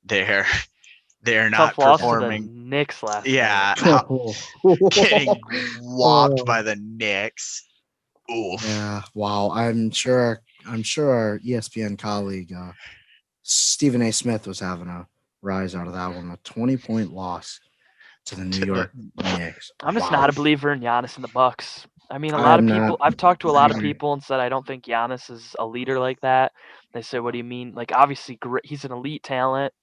Speaker 1: They're not performing.
Speaker 2: To the Knicks last night.
Speaker 1: Getting whopped by the Knicks. Oof.
Speaker 3: Yeah, wow. I'm sure our ESPN colleague Stephen A. Smith was having a rise out of that one. A 20-point loss to the New York Knicks.
Speaker 2: I'm just not a believer in Giannis and the Bucks. I mean, I've talked to a lot of people and said I don't think Giannis is a leader like that. They said, what do you mean? Obviously, he's an elite talent,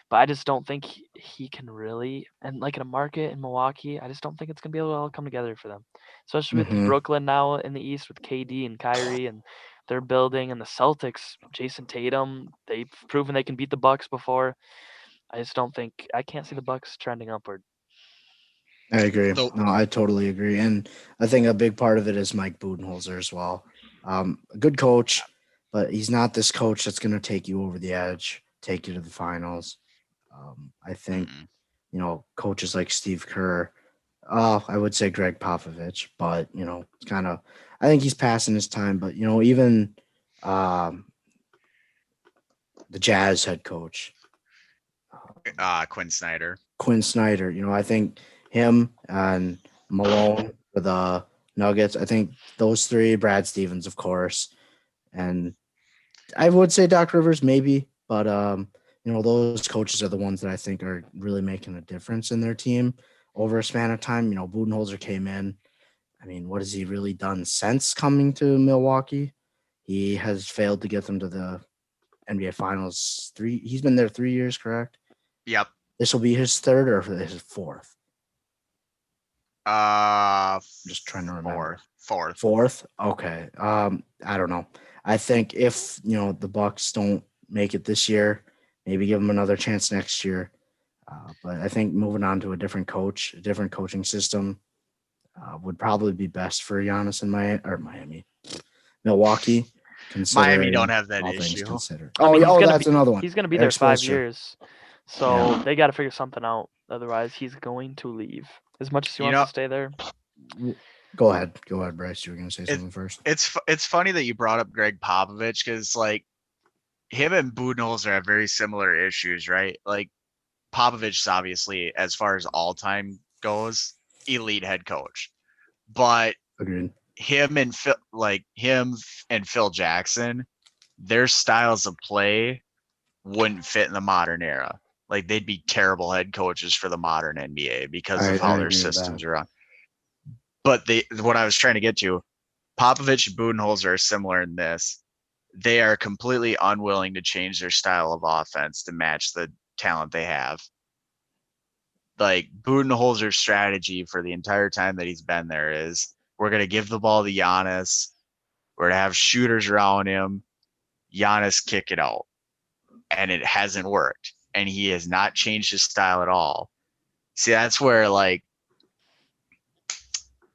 Speaker 2: but I just don't think he can really. And in a market in Milwaukee, I just don't think it's going to be able to all come together for them. Especially with Brooklyn now in the East with KD and Kyrie and their building, and the Celtics, Jason Tatum. They've proven they can beat the Bucks before. I just don't think – I can't see the Bucks trending upward.
Speaker 3: I agree. No, I totally agree. And I think a big part of it is Mike Budenholzer as well. A good coach, but he's not this coach that's going to take you over the edge, take you to the finals. I think, coaches like Steve Kerr, I would say Greg Popovich, but, I think he's passing his time. But, even the Jazz head coach.
Speaker 1: Quinn Snyder.
Speaker 3: I think him and Malone for the Nuggets. I think those three, Brad Stevens, of course. And I would say Doc Rivers maybe, but those coaches are the ones that I think are really making a difference in their team over a span of time. Budenholzer came in. I mean, what has he really done since coming to Milwaukee? He has failed to get them to the NBA Finals. He's been there 3 years, correct?
Speaker 1: Yep.
Speaker 3: This will be his third or his fourth?
Speaker 1: I'm
Speaker 3: just trying to remember.
Speaker 1: Fourth.
Speaker 3: Okay. I don't know. I think if the Bucks don't make it this year, maybe give them another chance next year. But I think moving on to a different coach, a different coaching system, would probably be best for Giannis and Milwaukee.
Speaker 1: Miami don't have that issue.
Speaker 3: That's another one.
Speaker 2: He's going to be there 5 years, so they got to figure something out. Otherwise, he's going to leave. As much as he wants to stay there.
Speaker 3: Go ahead, Bryce. You were going to say
Speaker 1: It,
Speaker 3: something first.
Speaker 1: it's funny that you brought up Greg Popovich because like him and Budenholzer have very similar issues, right? Like Popovich is obviously, as far as all time goes, elite head coach, but
Speaker 3: Agreed.
Speaker 1: him and Phil Jackson, their styles of play wouldn't fit in the modern era. Like they'd be terrible head coaches for the modern NBA because
Speaker 3: I
Speaker 1: of how their
Speaker 3: agree with that.
Speaker 1: systems are run. But what I was trying to get to, Popovich and Budenholzer are similar in this. They are completely unwilling to change their style of offense to match the talent they have. Like Budenholzer's strategy for the entire time that he's been there is we're going to give the ball to Giannis. We're going to have shooters around him. Giannis kick it out. And it hasn't worked. And he has not changed his style at all. See, that's where like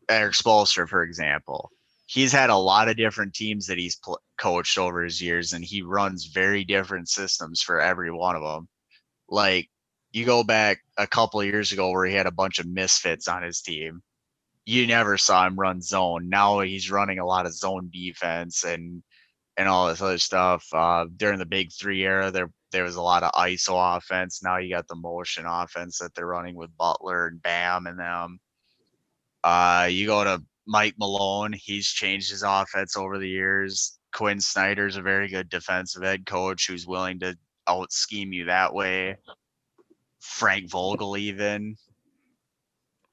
Speaker 1: Eric Spoelstra, for example, he's had a lot of different teams that he's coached over his years, and he runs very different systems for every one of them. Like you go back a couple of years ago where he had a bunch of misfits on his team. You never saw him run zone. Now he's running a lot of zone defense and all this other stuff. During the Big Three era, there was a lot of ISO offense. Now you got the motion offense that they're running with Butler and Bam and them. You go to Mike Malone. He's changed his offense over the years. Quinn Snyder's a very good defensive head coach who's willing to out scheme you that way. Frank Vogel even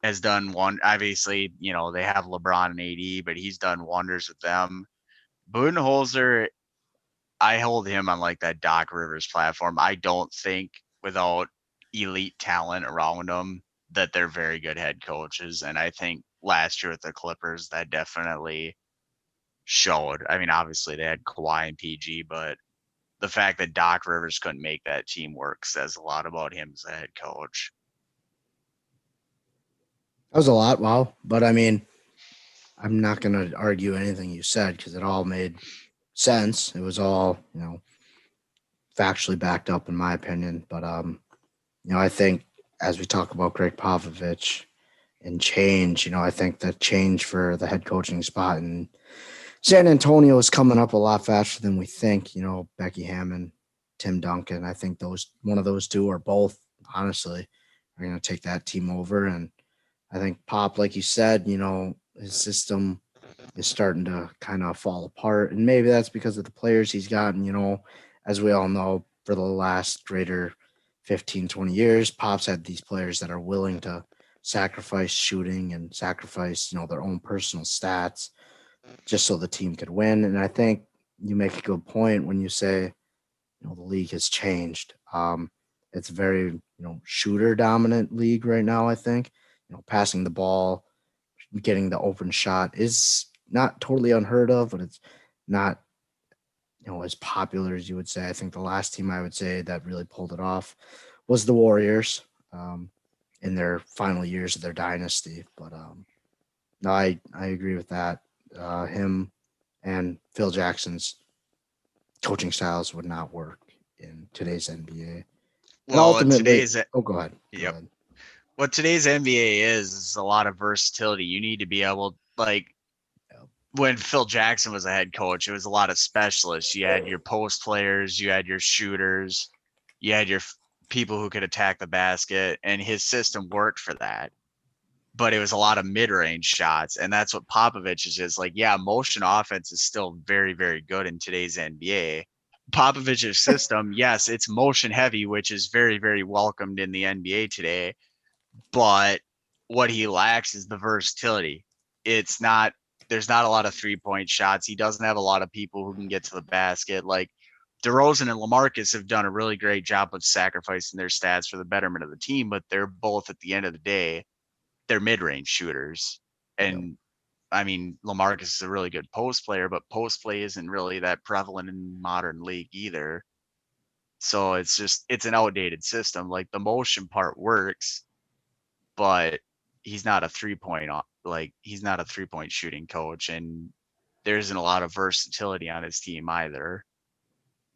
Speaker 1: has done one. Obviously, they have LeBron and AD, but he's done wonders with them. Budenholzer, I hold him on like that Doc Rivers platform. I don't think without elite talent around them that they're very good head coaches. And I think last year with the Clippers, that definitely showed. I mean, obviously they had Kawhi and PG, but the fact that Doc Rivers couldn't make that team work says a lot about him as a head coach.
Speaker 3: That was a lot, wow. But I mean, I'm not going to argue anything you said because it all made sense. It was all, factually backed up in my opinion. But I think as we talk about Greg Popovich and change, I think the change for the head coaching spot in San Antonio is coming up a lot faster than we think. Becky Hammond, Tim Duncan. I think one of those two or both, honestly, are going to take that team over. And I think Pop, like you said, his system is starting to kind of fall apart. And maybe that's because of the players he's gotten, as we all know, for the last greater 15, 20 years, Pop's had these players that are willing to sacrifice shooting and sacrifice, their own personal stats just so the team could win. And I think you make a good point when you say, the league has changed. It's a very, shooter dominant league right now, I think. Passing the ball, getting the open shot is not totally unheard of, but it's not, as popular as you would say. I think the last team I would say that really pulled it off was the Warriors in their final years of their dynasty. But no, I agree with that. Him and Phil Jackson's coaching styles would not work in today's NBA. And
Speaker 1: Well,
Speaker 3: ultimately, go ahead.
Speaker 1: Yep. What today's NBA is a lot of versatility. You need to be able, like, when Phil Jackson was a head coach, it was a lot of specialists. You had your post players, you had your shooters, you had your people who could attack the basket, and his system worked for that. But it was a lot of mid-range shots, and that's what Popovich's is. Like, yeah, motion offense is still very, very good in today's NBA. Popovich's system, yes, it's motion heavy, which is very, very welcomed in the NBA today. But what he lacks is the versatility. There's not a lot of 3-point shots. He doesn't have a lot of people who can get to the basket. Like DeRozan and LaMarcus have done a really great job of sacrificing their stats for the betterment of the team, but they're both at the end of the day, they're mid-range shooters. And I mean, LaMarcus is a really good post player, but post play isn't really that prevalent in modern league either. So it's an outdated system. Like the motion part works, but he's not a 3-point he's not a 3-point shooting coach, and there isn't a lot of versatility on his team either.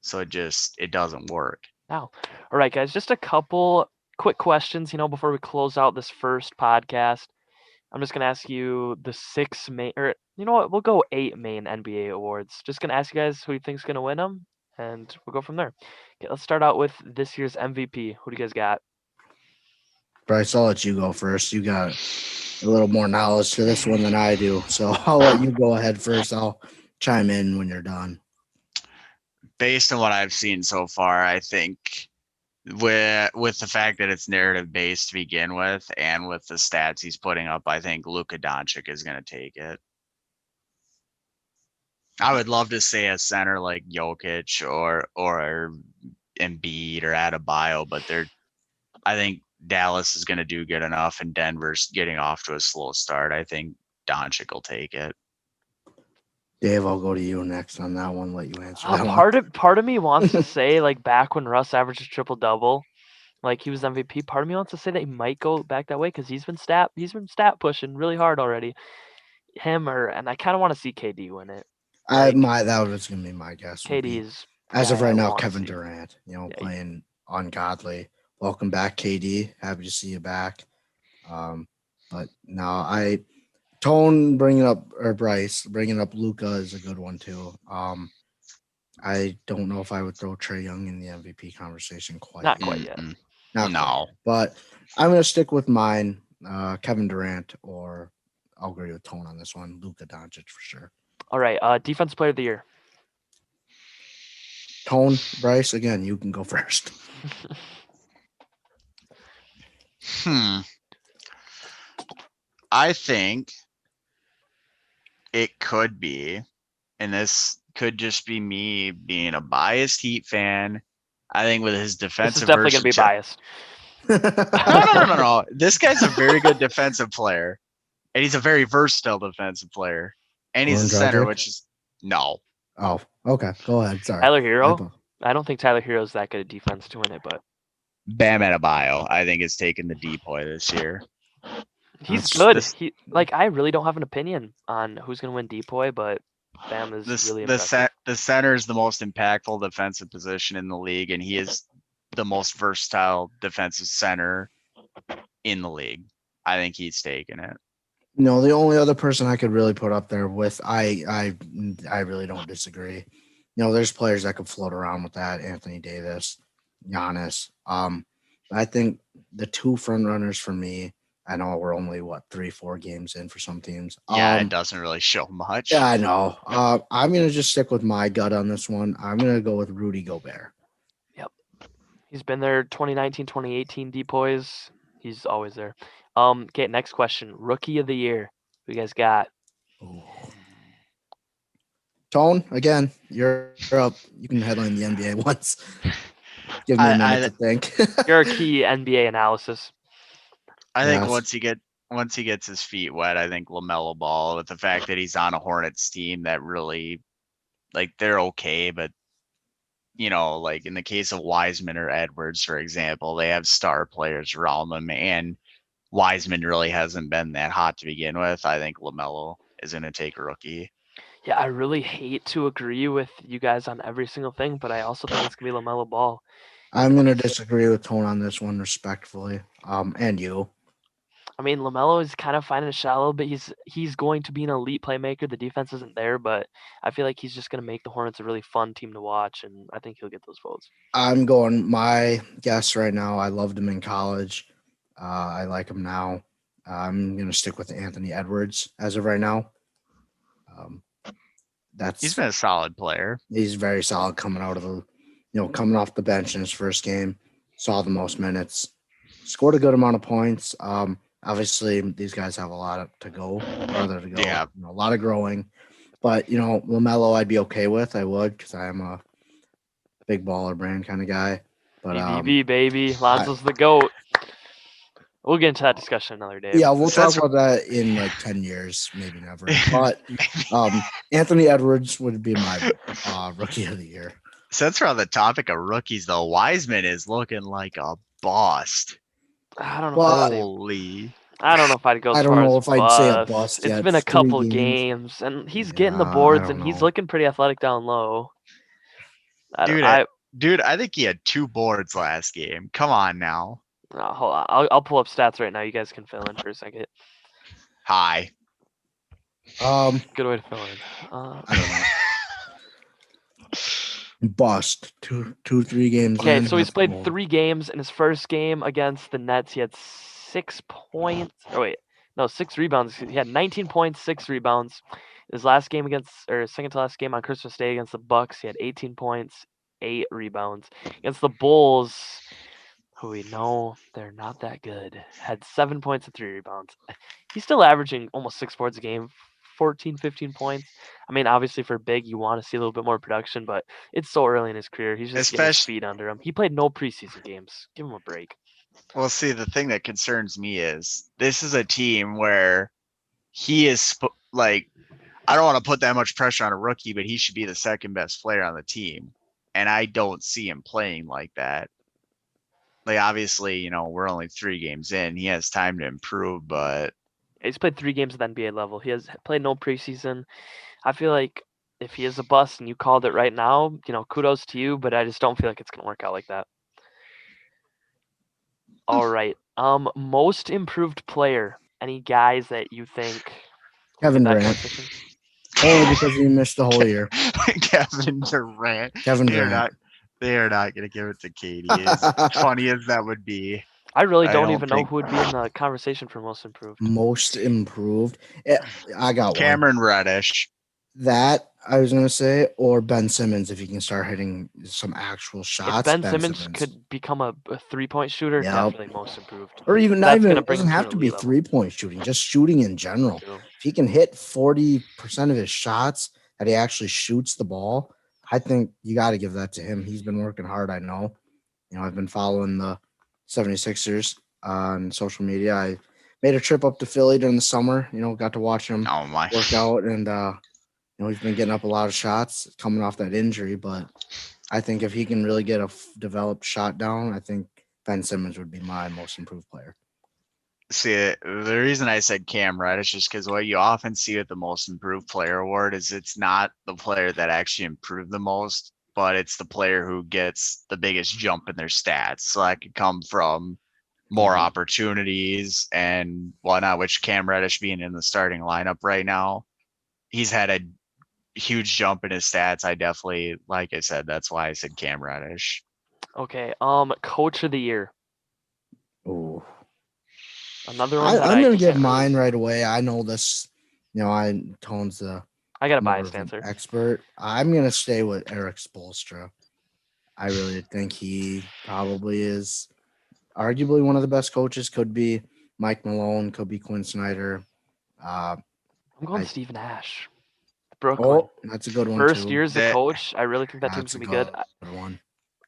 Speaker 1: So it doesn't work.
Speaker 2: Now, all right, guys, just a couple quick questions, before we close out this first podcast. I'm just gonna ask you the 6 main, or you know what? We'll go 8 main NBA awards. Just gonna ask you guys who you think's gonna win them, and we'll go from there. Okay, let's start out with this year's MVP. Who do you guys got?
Speaker 3: Bryce, I'll let you go first. You got a little more knowledge to this one than I do, so I'll let you go ahead first. I'll chime in when you're done.
Speaker 1: Based on what I've seen so far, I think with the fact that it's narrative based to begin with, and with the stats he's putting up, I think Luka Doncic is going to take it. I would love to say a center like Jokic or Embiid or Adebayo, but I think Dallas is going to do good enough, and Denver's getting off to a slow start. I think Doncic will take it.
Speaker 3: Dave, I'll go to you next on that one. Let you answer that one.
Speaker 2: Part of me wants to say, like, back when Russ averaged a triple double, like he was MVP. Part of me wants to say that he might go back that way because he's been stat pushing really hard already. And I kind of want to see KD win it.
Speaker 3: That was gonna be my guess.
Speaker 2: KD's
Speaker 3: as of
Speaker 2: guy I
Speaker 3: right now,
Speaker 2: want to
Speaker 3: Kevin
Speaker 2: see.
Speaker 3: Durant.
Speaker 2: Yeah,
Speaker 3: playing ungodly. Welcome back, KD. Happy to see you back. But now Tone bringing up, or Bryce bringing up Luka is a good one too. I don't know if I would throw Trae Young in the MVP conversation
Speaker 2: Not quite yet.
Speaker 3: Not
Speaker 1: No.
Speaker 3: quite yet. But I'm gonna stick with mine, Kevin Durant, or I'll agree with Tone on this one, Luka Doncic for sure.
Speaker 2: All right, Defensive Player of the Year.
Speaker 3: Tone, Bryce, again, you can go first.
Speaker 1: I think it could be, and this could just be me being a biased Heat fan. I think with his
Speaker 2: This is
Speaker 1: defensive
Speaker 2: definitely going to be biased.
Speaker 1: No. This guy's a very good defensive player, and he's a very versatile defensive player, and he's a center, which is no.
Speaker 3: Oh, okay. Go ahead. Sorry.
Speaker 2: Tyler Hero. I don't think Tyler Hero's that good at defense to win it, but
Speaker 1: Bam Adebayo, I think, is taking the depoy this year.
Speaker 2: He's good. I really don't have an opinion on who's going to win depoy, but Bam is really impressive.
Speaker 1: The center is the most impactful defensive position in the league, and he is the most versatile defensive center in the league. I think he's taking it.
Speaker 3: No, the only other person I could really put up there with, I really don't disagree. There's players that could float around with that. Anthony Davis, Giannis. I think the two front runners for me, I know we're only 3-4 games in for some teams.
Speaker 1: Yeah, it doesn't really show much.
Speaker 3: Yeah, I know. I'm gonna just stick with my gut on this one. I'm gonna go with Rudy Gobert.
Speaker 2: Yep, he's been there 2019, 2018 depoys. He's always there. Okay, next question. Rookie of the Year. Who you guys got?
Speaker 3: Ooh. Tone, again, you're up. You can headline the NBA once. Give me a minute to think.
Speaker 2: Your key NBA analysis.
Speaker 1: I think once he gets his feet wet, I think LaMelo Ball, with the fact that he's on a Hornets team that really, they're okay, but in the case of Wiseman or Edwards, for example, they have star players around them, and Wiseman really hasn't been that hot to begin with. I think LaMelo is going to take rookie.
Speaker 2: Yeah, I really hate to agree with you guys on every single thing, but I also think it's going to be LaMelo Ball.
Speaker 3: I'm going to disagree with Tone on this one respectfully, and you.
Speaker 2: I mean, LaMelo is kind of finding a shot a little bit. He's going to be an elite playmaker. The defense isn't there, but I feel like he's just going to make the Hornets a really fun team to watch, and I think he'll get those votes.
Speaker 3: I'm going my guess right now. I loved him in college. I like him now. I'm going to stick with Anthony Edwards as of right now.
Speaker 1: He's been a solid player.
Speaker 3: He's very solid coming out of coming off the bench in his first game. Saw the most minutes. Scored a good amount of points. Obviously, these guys have a lot to go, further to go.
Speaker 1: Yeah.
Speaker 3: A lot of growing. But, LaMelo I'd be okay with. I would, because I am a big baller brand kind of guy. But
Speaker 2: DGB, baby. Lonzo's the GOAT. We'll get into that discussion another day.
Speaker 3: Yeah, we'll talk about that in 10 years, maybe never. But Anthony Edwards would be my rookie of the year.
Speaker 1: Since we're on the topic of rookies, though, Wiseman is looking like a bust.
Speaker 2: I don't know. I don't know if I'd go.
Speaker 3: I don't know if I'd say a bust.
Speaker 2: It's been a couple games, and he's getting the boards, and he's looking pretty athletic down low.
Speaker 1: Dude, I think he had 2 boards last game. Come on now.
Speaker 2: Hold on, I'll pull up stats right now. You guys can fill in for a second.
Speaker 1: High.
Speaker 2: Good way to fill in.
Speaker 3: I don't know. Bust 3 games.
Speaker 2: Okay,
Speaker 3: in,
Speaker 2: so he's
Speaker 3: that's
Speaker 2: played
Speaker 3: gold.
Speaker 2: 3 games. In his first game against the Nets, he had 6 points. Oh wait, no, 6 rebounds. He had 19 points, 6 rebounds. His last game second to last game on Christmas Day against the Bucks, he had 18 points, 8 rebounds. Against the Bulls, who we know they're not that good, had 7 points and 3 rebounds. He's still averaging almost 6 boards a game, 14, 15 points. I mean, obviously for big, you want to see a little bit more production, but it's so early in his career. He's just getting his
Speaker 1: Especially,
Speaker 2: feet under him. He played no preseason games. Give him a break.
Speaker 1: well, see, the thing that concerns me is this is a team where he is like, I don't want to put that much pressure on a rookie, but he should be the second best player on the team. And I don't see him playing like that. Like, obviously, we're only 3 games in. He has time to improve, but
Speaker 2: He's played 3 games at the NBA level. He has played no preseason. I feel like if he is a bust and you called it right now, kudos to you, but I just don't feel like it's going to work out like that. All right. Most improved player. Any guys that you think will
Speaker 3: Kevin
Speaker 2: get that
Speaker 3: Durant.
Speaker 2: conversation?
Speaker 3: Only because he missed the whole year.
Speaker 1: Kevin Durant.
Speaker 3: Kevin
Speaker 1: They are
Speaker 3: Durant.
Speaker 1: not going to give it to Katie. As funny as that would be.
Speaker 2: I really
Speaker 1: I
Speaker 2: don't
Speaker 1: don't
Speaker 2: even know
Speaker 1: think
Speaker 2: who would be in the conversation for most improved.
Speaker 3: Most improved. I got one.
Speaker 1: Cameron Reddish.
Speaker 3: That I was gonna say, or Ben Simmons if he can start hitting some actual shots.
Speaker 2: If Ben Simmons could become a 3-point shooter,
Speaker 3: Yep.
Speaker 2: definitely most improved.
Speaker 3: or even not
Speaker 2: That's
Speaker 3: even
Speaker 2: gonna
Speaker 3: it
Speaker 2: bring
Speaker 3: doesn't
Speaker 2: him to
Speaker 3: have
Speaker 2: an
Speaker 3: to be
Speaker 2: elite level.
Speaker 3: 3-point shooting, just shooting in general.
Speaker 2: True.
Speaker 3: If he can hit 40% of his shots that he actually shoots the ball, I think you got to give that to him. He's been working hard. I know. I've been following the 76ers on social media. I made a trip up to Philly during the summer. Got to watch him
Speaker 1: Oh my.
Speaker 3: work out, and he's been getting up a lot of shots coming off that injury. But I think if he can really get a developed shot down, I think Ben Simmons would be my most improved player.
Speaker 1: See, the reason I said Cam Reddish is because what you often see with the most improved player award is it's not the player that actually improved the most, but it's the player who gets the biggest jump in their stats. So that could come from more
Speaker 3: Mhm.
Speaker 1: opportunities and whatnot, which Cam Reddish being in the starting lineup right now, he's had a huge jump in his stats. I definitely, like I said, that's why I said Cam Reddish.
Speaker 2: Okay. Coach of the year.
Speaker 3: Ooh.
Speaker 2: Another one that
Speaker 3: I'm gonna give
Speaker 2: can't
Speaker 3: mine
Speaker 2: really...
Speaker 3: right away. I know this. Tone's the
Speaker 2: I got a
Speaker 3: more
Speaker 2: biased
Speaker 3: of an
Speaker 2: answer.
Speaker 3: expert. I'm gonna stay with Eric Spoelstra. I really think he probably is arguably one of the best coaches. Could be Mike Malone. Could be Quinn Snyder.
Speaker 2: I'm going
Speaker 3: I-
Speaker 2: Steve Nash. Brooklyn.
Speaker 3: Oh, that's a good one
Speaker 2: First
Speaker 3: too.
Speaker 2: year as a
Speaker 1: That
Speaker 2: coach, I really think that team's
Speaker 3: That's a
Speaker 2: gonna be good.
Speaker 3: good one.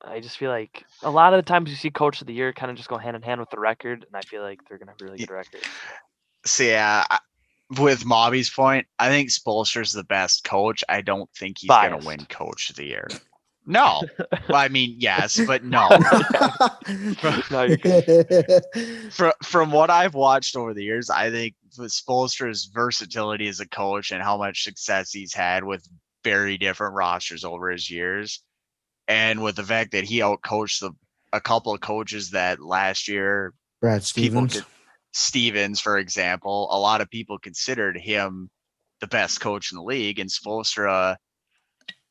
Speaker 2: I just feel like a lot of the times you see coach of the year kind of just go hand in hand with the record, and I feel like they're gonna have a really good record.
Speaker 1: see, with Mobby's point, I think Spoelstra's the best coach. I don't think he's going to win
Speaker 2: Biased.
Speaker 1: coach of the year. No. Well, I mean, yes, but no.
Speaker 2: No, you're good.
Speaker 1: From what I've watched over the years, I think with Spoelstra's versatility as a coach and how much success he's had with very different rosters over his years, and with the fact that he outcoached a couple of coaches that last year
Speaker 3: Brad Stevens.
Speaker 1: Stevens, for example, a lot of people considered him the best coach in the league, and Spoelstra,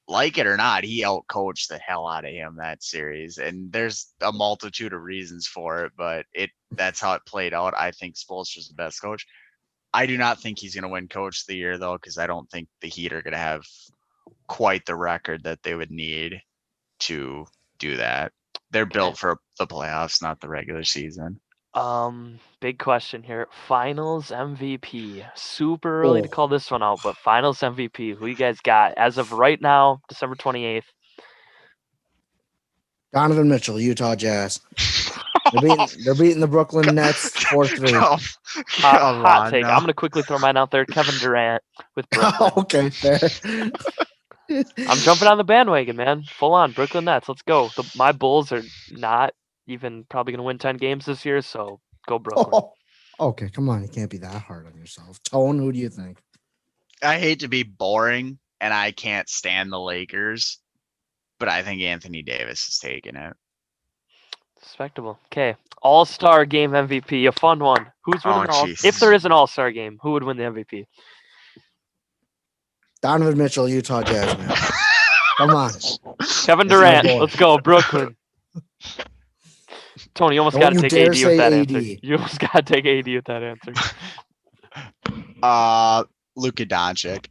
Speaker 1: like it or not, he outcoached the hell out of him that series. And there's a multitude of reasons for it, but that's how it played out. I think Spoelstra's the best coach. I do not think he's going to win coach of the year, though, because I don't think the Heat are going to have quite the record that they would need to do that. They're built for the playoffs, not the regular season.
Speaker 2: Big question here. Finals MVP. Super early to call this one out, but Finals MVP. Who you guys got as of right now, December 28th?
Speaker 3: Donovan Mitchell, Utah Jazz. They're beating the Brooklyn Nets 4-3.
Speaker 2: Hot take. I'm gonna quickly throw mine out there. Kevin Durant with Brooklyn.
Speaker 3: Okay, fair.
Speaker 2: I'm jumping on the bandwagon, man. Full on Brooklyn Nets. Let's go. My Bulls are not even probably gonna win 10 games this year, so go Brooklyn.
Speaker 3: Okay, come on. You can't be that hard on yourself. Tone, who do you think?
Speaker 1: I hate to be boring, and I can't stand the Lakers, but I think Anthony Davis is taking it.
Speaker 2: Respectable. Okay. All-Star game MVP, a fun one. Who's winning
Speaker 1: Oh,
Speaker 2: the all?
Speaker 1: jeez.
Speaker 2: If there is an All-Star game, who would win the MVP?
Speaker 3: Donovan Mitchell, Utah Jazz, man. Come on.
Speaker 2: Kevin
Speaker 3: It's my
Speaker 2: Durant.
Speaker 3: boy.
Speaker 2: Let's go, Brooklyn. Tony, you almost got
Speaker 3: Don't
Speaker 2: to
Speaker 3: you
Speaker 2: take
Speaker 3: dare
Speaker 2: AD with
Speaker 3: say
Speaker 2: that
Speaker 3: AD.
Speaker 2: answer. You almost got to take AD with that answer.
Speaker 1: Luka Doncic.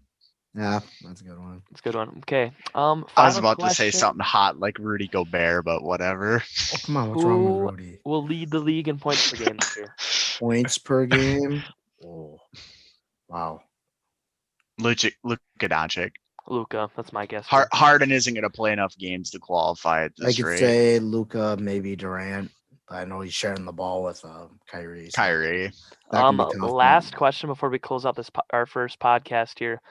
Speaker 3: Yeah, that's a good one.
Speaker 2: That's a good one. Okay.
Speaker 1: I was
Speaker 2: Final
Speaker 1: about to say
Speaker 2: question.
Speaker 1: something hot like Rudy Gobert, but whatever.
Speaker 3: Oh, come on. What's wrong with
Speaker 2: Who
Speaker 3: Rudy?
Speaker 2: will lead the league in points per game this year?
Speaker 3: Points per game? Oh, wow.
Speaker 1: Luka Doncic.
Speaker 2: Luca. That's my guess. too.
Speaker 1: Harden isn't going to play enough games to qualify at
Speaker 3: I
Speaker 1: this
Speaker 3: could
Speaker 1: rate.
Speaker 3: say Luca, maybe Durant. But I know he's sharing the ball with Kyrie. So
Speaker 1: Kyrie.
Speaker 3: that can be tough, but-
Speaker 2: Last question before we close out this our first podcast here.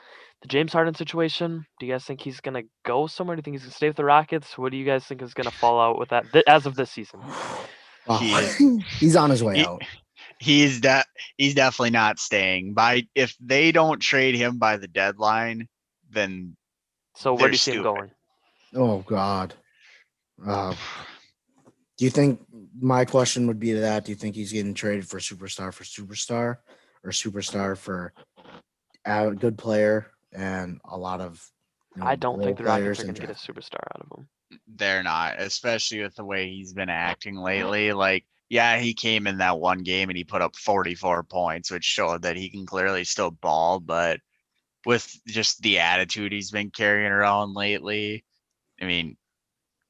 Speaker 2: The James Harden situation. Do you guys think he's gonna go somewhere? Do you think he's gonna stay with the Rockets? What do you guys think is gonna fall out with that as of this season?
Speaker 3: Wow.
Speaker 1: He-
Speaker 3: He's on his way
Speaker 1: he-
Speaker 3: out.
Speaker 1: He's definitely not staying. If they don't trade him by the deadline, then
Speaker 2: So where
Speaker 1: They're
Speaker 2: do you see him
Speaker 1: stupid.
Speaker 2: going?
Speaker 3: Oh God. Do you think my question would be that? Do you think he's getting traded for superstar, or superstar for a good player and a lot of?
Speaker 2: I don't think the
Speaker 3: role
Speaker 2: Rockets
Speaker 3: players
Speaker 2: are
Speaker 3: and
Speaker 2: gonna get a
Speaker 3: draft-
Speaker 2: superstar out of him.
Speaker 1: they're not, especially with the way he's been acting lately. Like, yeah, he came in that one game and he put up 44 points, which showed that he can clearly still ball, but with just the attitude he's been carrying around lately, I mean,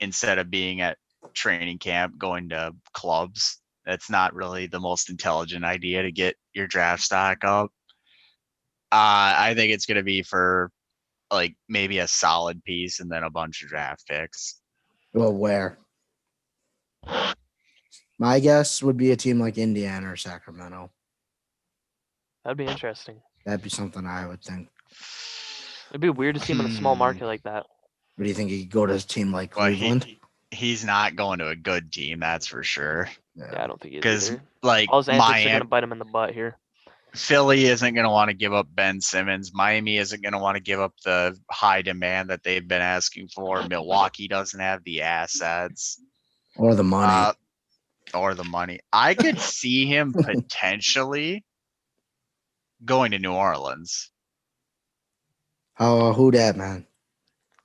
Speaker 1: instead of being at training camp, going to clubs, that's not really the most intelligent idea to get your draft stock up. I think it's going to be for like maybe a solid piece and then a bunch of draft picks.
Speaker 3: Well, where? My guess would be a team like Indiana or Sacramento.
Speaker 2: That'd be interesting.
Speaker 3: That'd be something I would think.
Speaker 2: It'd be weird to see him in a small
Speaker 1: Hmm.
Speaker 2: market like that.
Speaker 3: What do you think? He could go to a team like
Speaker 1: Well,
Speaker 3: Cleveland?
Speaker 1: he's not going to a good team, that's for sure.
Speaker 2: Yeah, I don't think he is
Speaker 1: Because
Speaker 2: either.
Speaker 1: like
Speaker 2: All his antics are
Speaker 1: Miami,
Speaker 2: gonna bite him in the butt here.
Speaker 1: Philly isn't going to want to give up Ben Simmons. Miami isn't going to want to give up the high demand that they've been asking for. Milwaukee doesn't have the assets
Speaker 3: Or the money.
Speaker 1: or the money. I could see him potentially going to New Orleans.
Speaker 3: Who dat, man?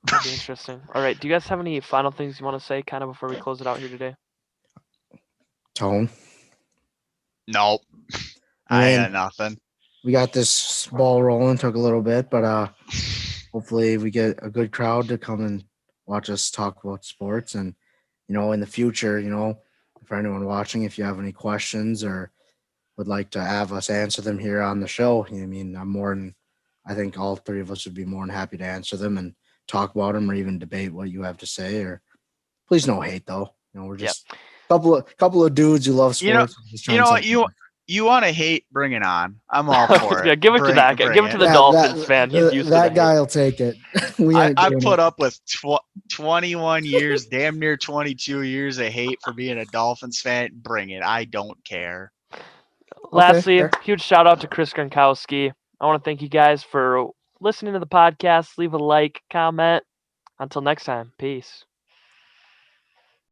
Speaker 2: That'd be interesting. All right. Do you guys have any final things you want to say, kind of before we close it out here today?
Speaker 3: Tone.
Speaker 1: Nope. I got
Speaker 3: Man.
Speaker 1: nothing.
Speaker 3: We got this ball rolling. Took a little bit, but hopefully we get a good crowd to come and watch us talk about sports. And in the future, for anyone watching, if you have any questions or would like to have us answer them here on the show, I mean, I think all three of us would be more than happy to answer them and talk about them or even debate what you have to say. Or please no hate though. We're just a couple of dudes who love sports.
Speaker 1: You want to hate? Bring it on. I'm all for
Speaker 2: Yeah,
Speaker 1: it.
Speaker 2: give it to that guy. Give it to the Dolphins fan. He's used to
Speaker 3: that
Speaker 2: the
Speaker 3: guy
Speaker 2: hate.
Speaker 3: will take it.
Speaker 1: I put up with 21 years, damn near 22 years of hate for being a Dolphins fan. Bring it. I don't care.
Speaker 2: Lastly,
Speaker 3: fair.
Speaker 2: huge shout out to Chris Gronkowski. I want to thank you guys for listening to the podcast. Leave a like, comment. Until next time, peace.